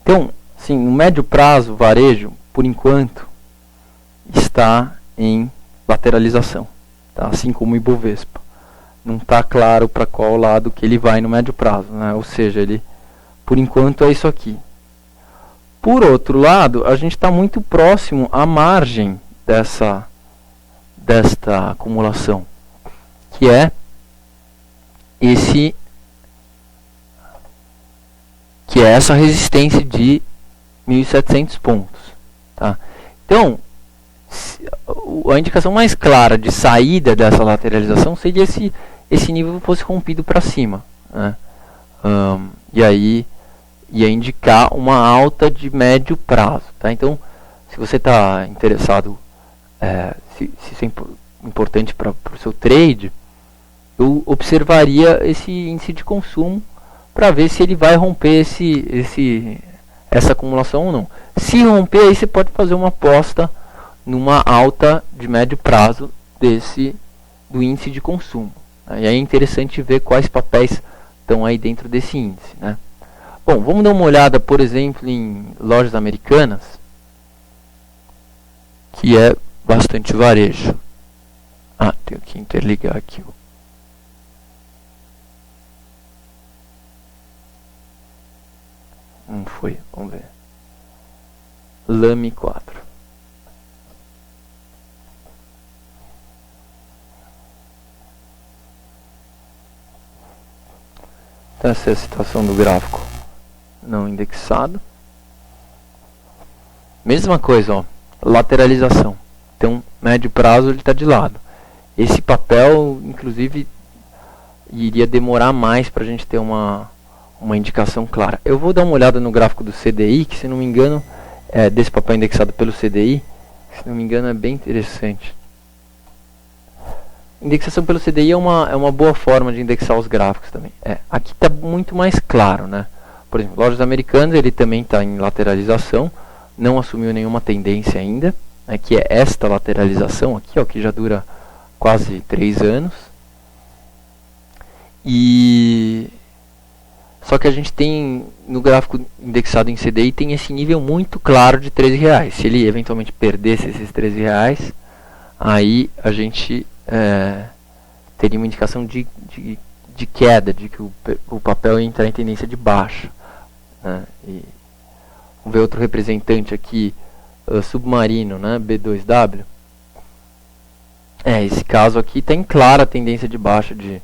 Então, sim, no médio prazo, varejo, por enquanto, está em lateralização, tá? Assim como o Ibovespa. Não está claro para qual lado que ele vai no médio prazo, né? Ou seja, ele Por enquanto é isso aqui. Por outro lado, a gente está muito próximo à margem desta acumulação, que é essa resistência de 1.700 pontos. Tá? Então, a indicação mais clara de saída dessa lateralização seria se esse nível fosse rompido para cima, né? E aí ia indicar uma alta de médio prazo. Tá? Então, se você está interessado, se isso é importante para o seu trade, eu observaria esse índice de consumo para ver se ele vai romper essa acumulação ou não. Se romper, aí você pode fazer uma aposta numa alta de médio prazo do índice de consumo. E aí é interessante ver quais papéis estão aí dentro desse índice, né? Bom, vamos dar uma olhada, por exemplo, em lojas americanas, que é bastante varejo. Tenho que interligar aqui. Não foi, vamos ver. Lame 4. Então essa é a situação do gráfico não indexado. Mesma coisa, ó, lateralização. Então, médio prazo ele está de lado. Esse papel, inclusive, iria demorar mais para a gente ter uma indicação clara. Eu vou dar uma olhada no gráfico do CDI, que se não me engano, desse papel indexado pelo CDI, se não me engano é bem interessante. Indexação pelo CDI é uma boa forma de indexar os gráficos também. Aqui está muito mais claro, né? Por exemplo, lojas americanas, ele também está em lateralização, não assumiu nenhuma tendência ainda, né, que é esta lateralização aqui, ó, que já dura quase 3 anos. Só que a gente tem, no gráfico indexado em CDI, tem esse nível muito claro de R$13. Se ele eventualmente perdesse esses R$13, aí a gente teria uma indicação de queda, de que o papel ia entrar em tendência de baixa, né? E vamos ver outro representante aqui, submarino, né? B2W. Esse caso aqui tem clara tendência de baixa de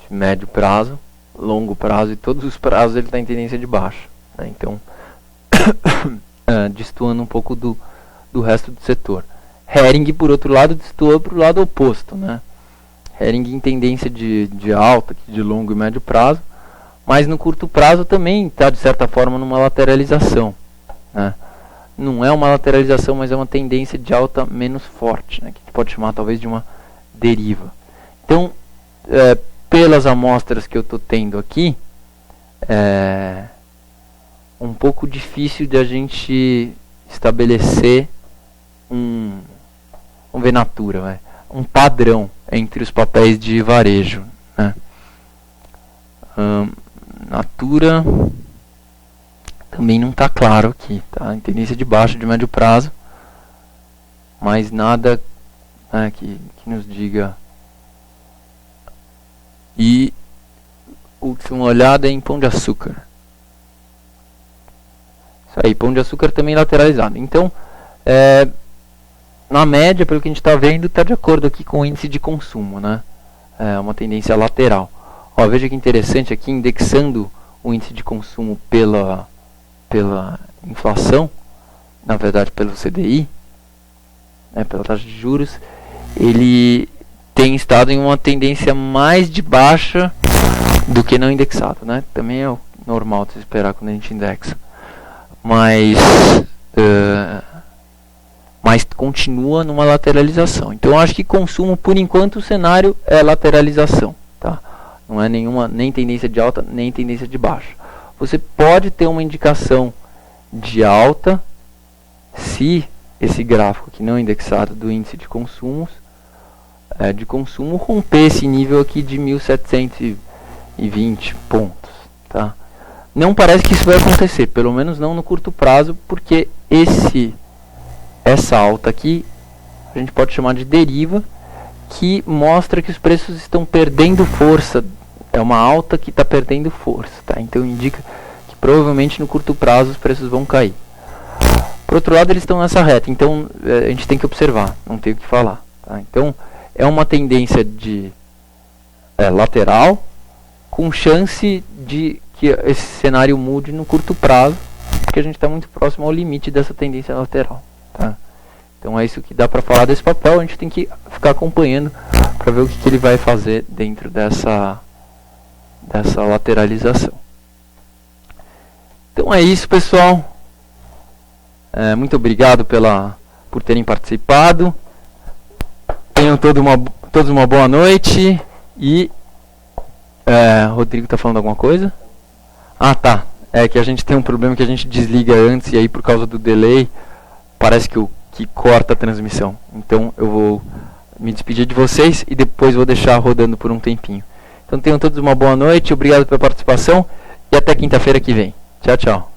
médio prazo, longo prazo, e todos os prazos ele está em tendência de baixa, né? Então, destoando um pouco do resto do setor. Hering, por outro lado, destoa para o lado oposto, né? Hering em tendência de alta, de longo e médio prazo, mas no curto prazo também está, de certa forma, numa lateralização, né? Não é uma lateralização, mas é uma tendência de alta menos forte, né? Que a gente pode chamar talvez de uma deriva. Então, pelas amostras que eu estou tendo aqui, é um pouco difícil de a gente estabelecer vamos ver Natura, um padrão entre os papéis de varejo, né? Natura também não está claro aqui, tá? Em tendência de baixa de médio prazo, mas nada, né, que nos diga. E última olhada em Pão de Açúcar. Isso aí, Pão de Açúcar também lateralizado. Então, na média, pelo que a gente está vendo, está de acordo aqui com o índice de consumo, né? É uma tendência lateral. Ó, veja que interessante aqui, indexando o índice de consumo pela inflação, na verdade pelo CDI, né, pela taxa de juros, ele tem estado em uma tendência mais de baixa do que não indexado, né? Também é o normal de se esperar quando a gente indexa. Mas continua numa lateralização. Então eu acho que consumo, por enquanto, o cenário é lateralização, tá? Não é nenhuma nem tendência de alta, nem tendência de baixa. Você pode ter uma indicação de alta se esse gráfico aqui não indexado do índice de consumos de consumo romper esse nível aqui de 1.720 pontos, tá? Não parece que isso vai acontecer, pelo menos não no curto prazo, porque essa alta aqui a gente pode chamar de deriva, que mostra que os preços estão perdendo força. É uma alta que está perdendo força, tá? Então indica provavelmente no curto prazo os preços vão cair. Por outro lado, eles estão nessa reta, então a gente tem que observar, não tem o que falar. Tá? Então, é uma tendência de lateral, com chance de que esse cenário mude no curto prazo, porque a gente está muito próximo ao limite dessa tendência lateral. Tá? Então é isso que dá para falar desse papel, a gente tem que ficar acompanhando para ver o que ele vai fazer dentro dessa lateralização. Então é isso, pessoal. Muito obrigado por terem participado. Tenham todos uma boa noite. E Rodrigo está falando alguma coisa? Ah, tá. É que a gente tem um problema que a gente desliga antes e aí por causa do delay parece que corta a transmissão. Então eu vou me despedir de vocês e depois vou deixar rodando por um tempinho. Então tenham todos uma boa noite, obrigado pela participação e até quinta-feira que vem. Tchau, tchau.